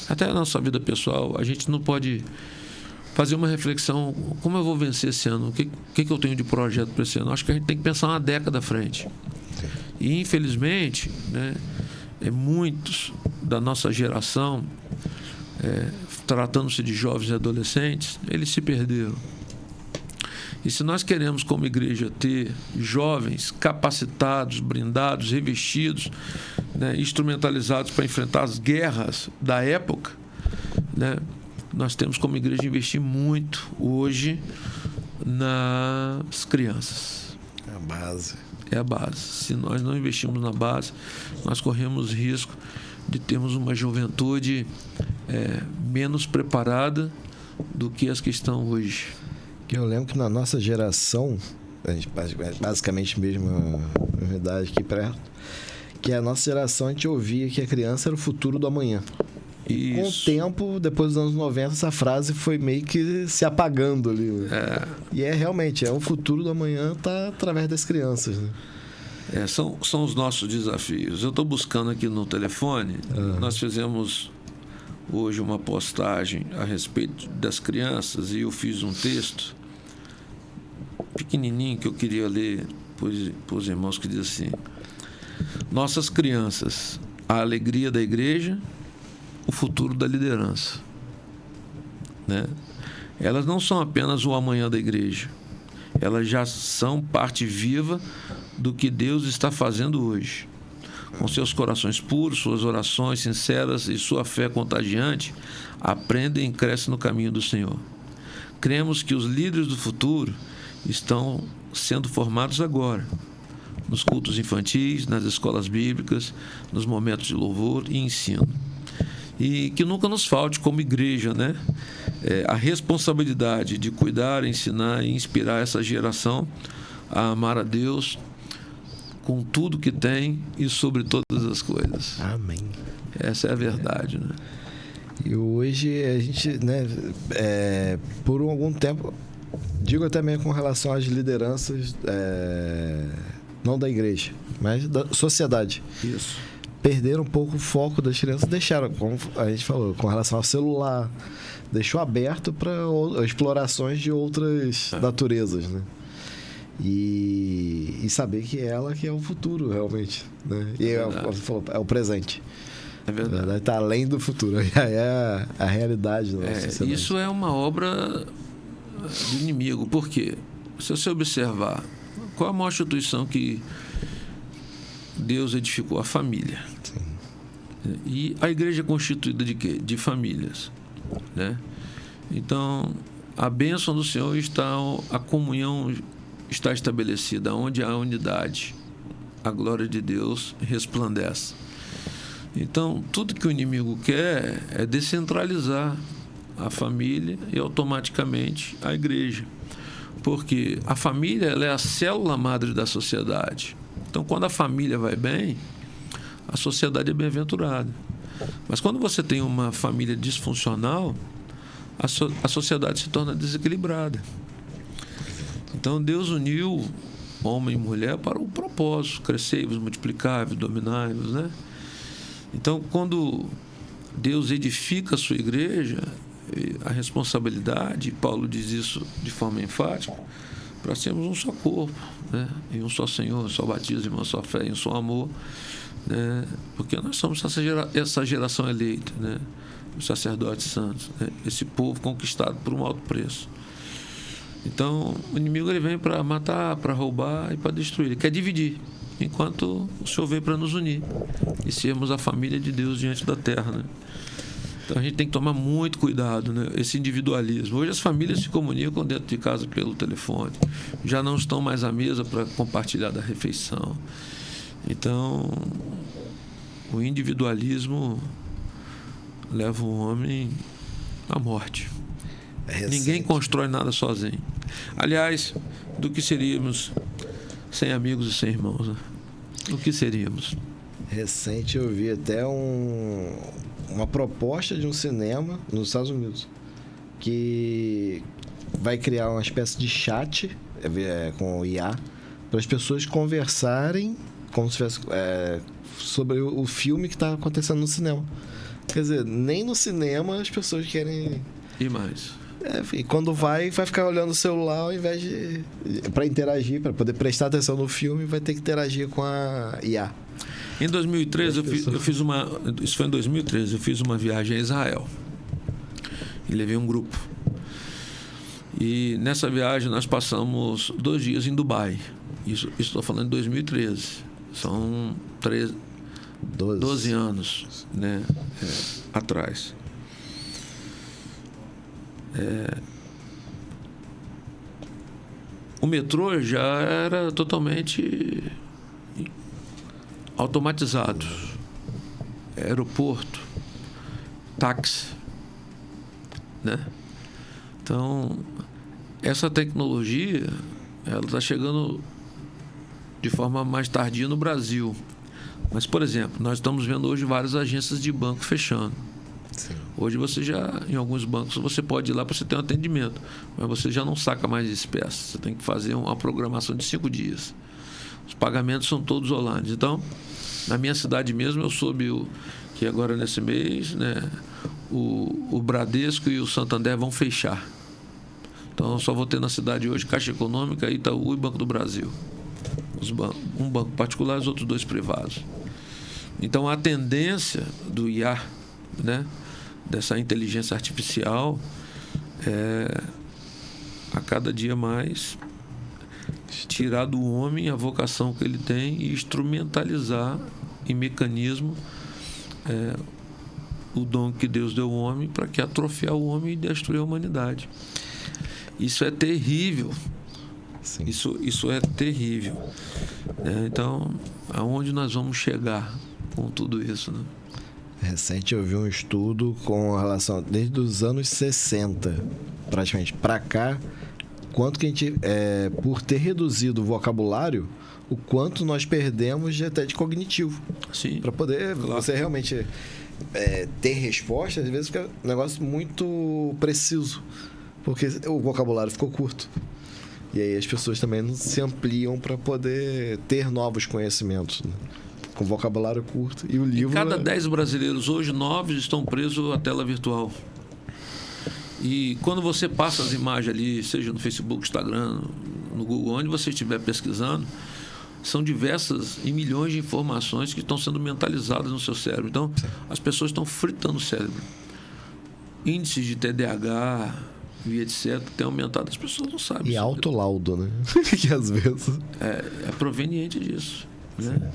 até a nossa vida pessoal, a gente não pode fazer uma reflexão: como eu vou vencer esse ano? O que eu tenho de projeto para esse ano? Acho que a gente tem que pensar uma década à frente. E, infelizmente, né, muitos da nossa geração, tratando-se de jovens e adolescentes, eles se perderam. E se nós queremos, como igreja, ter jovens capacitados, blindados, revestidos, né, instrumentalizados para enfrentar as guerras da época, né, nós temos, como igreja, investir muito hoje nas crianças. É a base. É a base. Se nós não investirmos na base, nós corremos risco de termos uma juventude menos preparada do que as que estão hoje. Eu lembro que na nossa geração, a gente basicamente mesmo a idade aqui perto, que a nossa geração a gente ouvia que a criança era o futuro do amanhã. E com o tempo, depois dos anos 90, essa frase foi meio que se apagando ali. E realmente, o futuro do amanhã está através das crianças, né? São os nossos desafios. Eu estou buscando aqui no telefone, nós fizemos hoje uma postagem a respeito das crianças e eu fiz um texto pequenininho que eu queria ler para os irmãos, que diz assim: nossas crianças, a alegria da igreja, o futuro da liderança, né? Elas não são apenas o amanhã da igreja, elas já são parte viva do que Deus está fazendo hoje. Com seus corações puros, suas orações sinceras e sua fé contagiante, aprendem e crescem no caminho do Senhor. Cremos que os líderes do futuro estão sendo formados agora, nos cultos infantis, nas escolas bíblicas, nos momentos de louvor e ensino. E que nunca nos falte, como igreja, né, a responsabilidade de cuidar, ensinar e inspirar essa geração a amar a Deus com tudo que tem e sobre todas as coisas. Amém. Essa é a verdade, né? E hoje a gente, né, por algum tempo, digo até mesmo com relação às lideranças, não da igreja, mas da sociedade. Isso. Perderam um pouco o foco das crianças, deixaram, como a gente falou, com relação ao celular, deixou aberto para explorações de outras naturezas, né? E saber que ela que é o futuro, realmente, né? E você falou, é o presente. É verdade. Na verdade, está além do futuro. É a realidade da nossa sociedade. Isso é uma obra do inimigo. Por quê? Se você observar, qual a maior instituição que Deus edificou? A família. Sim. E a igreja é constituída de quê? De famílias, né? Então, a bênção do Senhor está, a comunhão está estabelecida, onde há unidade, a glória de Deus resplandece. Então, tudo que o inimigo quer é descentralizar a família e automaticamente a igreja, porque a família, ela é a célula madre da sociedade. Então, quando a família vai bem, a sociedade é bem-aventurada. Mas quando você tem uma família disfuncional, a sociedade se torna desequilibrada. Então, Deus uniu homem e mulher para um propósito: crescei-vos, multiplicai-vos, dominai-vos, né? Então, quando Deus edifica a sua igreja, a responsabilidade, Paulo diz isso de forma enfática, para sermos um só corpo, né? E um só Senhor, um só batismo, uma só fé e um só amor, né? Porque nós somos essa geração eleita, né? Os sacerdotes santos, né? Esse povo conquistado por um alto preço. Então, o inimigo, ele vem para matar, para roubar e para destruir. Ele quer dividir, enquanto o Senhor veio para nos unir e sermos a família de Deus diante da terra, né? Então a gente tem que tomar muito cuidado, né? Esse individualismo. Hoje as famílias se comunicam dentro de casa pelo telefone, já não estão mais à mesa para compartilhar da refeição. Então, o individualismo leva o homem à morte. Ninguém constrói nada sozinho. Aliás, do que seríamos sem amigos e sem irmãos? Né? O que seríamos? Recente eu vi até uma proposta de um cinema nos Estados Unidos que vai criar uma espécie de chat com o IA para as pessoas conversarem como se tivesse, sobre o filme que está acontecendo no cinema. Quer dizer, nem no cinema as pessoas querem... E mais? E quando vai ficar olhando o celular ao invés de... Para interagir, para poder prestar atenção no filme, vai ter que interagir com a IA. Em 2013, eu fiz uma... Isso foi em 2013, eu fiz uma viagem a Israel. E levei um grupo. E nessa viagem nós passamos 2 dias em Dubai. Isso estou falando de 2013. São 12 anos, né, atrás. O metrô já era totalmente automatizado. Aeroporto, táxi, né? Então, essa tecnologia, ela está chegando de forma mais tardia no Brasil. Mas, por exemplo, nós estamos vendo hoje várias agências de banco fechando. Sim. Hoje você já, em alguns bancos, você pode ir lá para você ter um atendimento, mas você já não saca mais espécies. Você tem que fazer uma programação de 5 dias. Os pagamentos são todos online. Então, na minha cidade mesmo, eu soube que agora nesse mês, né, o Bradesco e o Santander vão fechar. Então, eu só vou ter na cidade hoje Caixa Econômica, Itaú e Banco do Brasil. Um banco particular e os outros 2 privados. Então, a tendência do IA, né, dessa inteligência artificial, a cada dia mais tirar do homem a vocação que ele tem e instrumentalizar em mecanismo o dom que Deus deu ao homem para que atrofiar o homem e destruir a humanidade. Isso é terrível. Sim. Isso é terrível. Então, aonde nós vamos chegar com tudo isso, né? Recente eu vi um estudo com relação, desde os anos 60, praticamente, para cá, quanto que a gente, por ter reduzido o vocabulário, o quanto nós perdemos até de cognitivo. Sim. Para poder você realmente ter resposta, às vezes fica um negócio muito preciso, porque o vocabulário ficou curto. E aí as pessoas também não se ampliam para poder ter novos conhecimentos, né? Com vocabulário curto. E o livro... Em cada 10 brasileiros hoje, 9 estão presos à tela virtual. E quando você passa as imagens ali, seja no Facebook, Instagram, no Google, onde você estiver pesquisando, são diversas e milhões de informações que estão sendo mentalizadas no seu cérebro. Então, as pessoas estão fritando o cérebro. Índices de TDAH e etc. tem aumentado, as pessoas não sabem. E autolaudo, né? Que às vezes... É proveniente disso, né?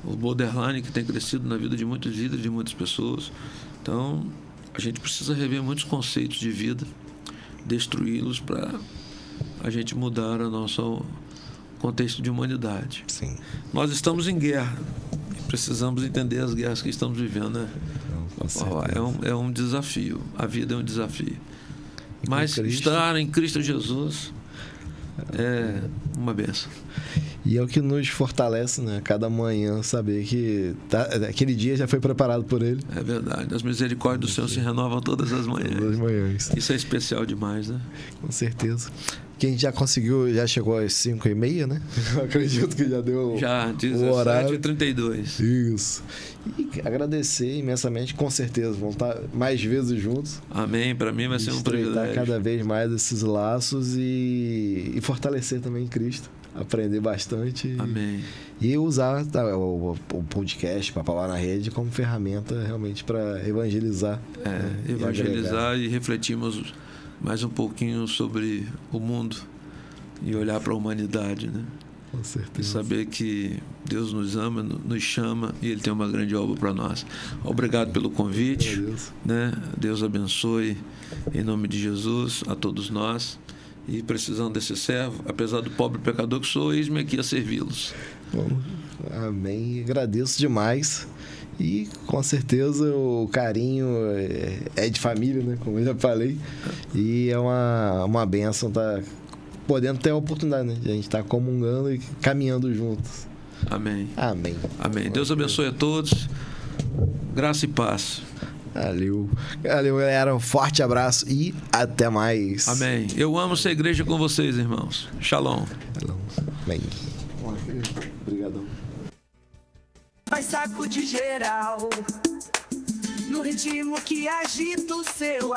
O borderline que tem crescido na vida de muitos líderes, de muitas pessoas. Então, a gente precisa rever muitos conceitos de vida, destruí-los para a gente mudar o nosso contexto de humanidade. Sim. Nós estamos em guerra. Precisamos entender as guerras que estamos vivendo, né? É um desafio. A vida é um desafio. Mas estar em Cristo Jesus é uma bênção. E é o que nos fortalece, né? Cada manhã saber que aquele dia já foi preparado por Ele. É verdade. As misericórdias do Senhor se renovam todas as manhãs. Todas as manhãs. Isso é especial demais, né? Com certeza. Quem já conseguiu, já chegou às 5h30, né? Eu acredito que já deu já, o horário. 17h32. Isso. E agradecer imensamente, com certeza. Vão estar mais vezes juntos. Amém. Para mim vai ser um privilégio. Cada vez mais esses laços e fortalecer também em Cristo. Aprender bastante. Amém. E usar o podcast Papo lá na Rede como ferramenta realmente para evangelizar. Né? Evangelizar e refletirmos mais um pouquinho sobre o mundo e olhar para a humanidade, né? Com E certeza. saber que Deus nos ama, nos chama e Ele tem uma grande obra para nós. Obrigado pelo convite. Agradeço. Né? Deus abençoe, em nome de Jesus, a todos nós. E precisando desse servo, apesar do pobre pecador que sou, eis-me aqui a servi-los. Bom, amém. Agradeço demais. E com certeza o carinho é de família, né? Como eu já falei. E é uma bênção estar podendo ter a oportunidade, né? De a gente estar comungando e caminhando juntos. Amém. Amém. Amém. Deus abençoe a todos. Graça e paz. Valeu. Valeu, galera. Um forte abraço e até mais. Amém. Eu amo ser igreja com vocês, irmãos. Shalom. Amém. Obrigadão. Vai sacudir geral, no ritmo que agita o seu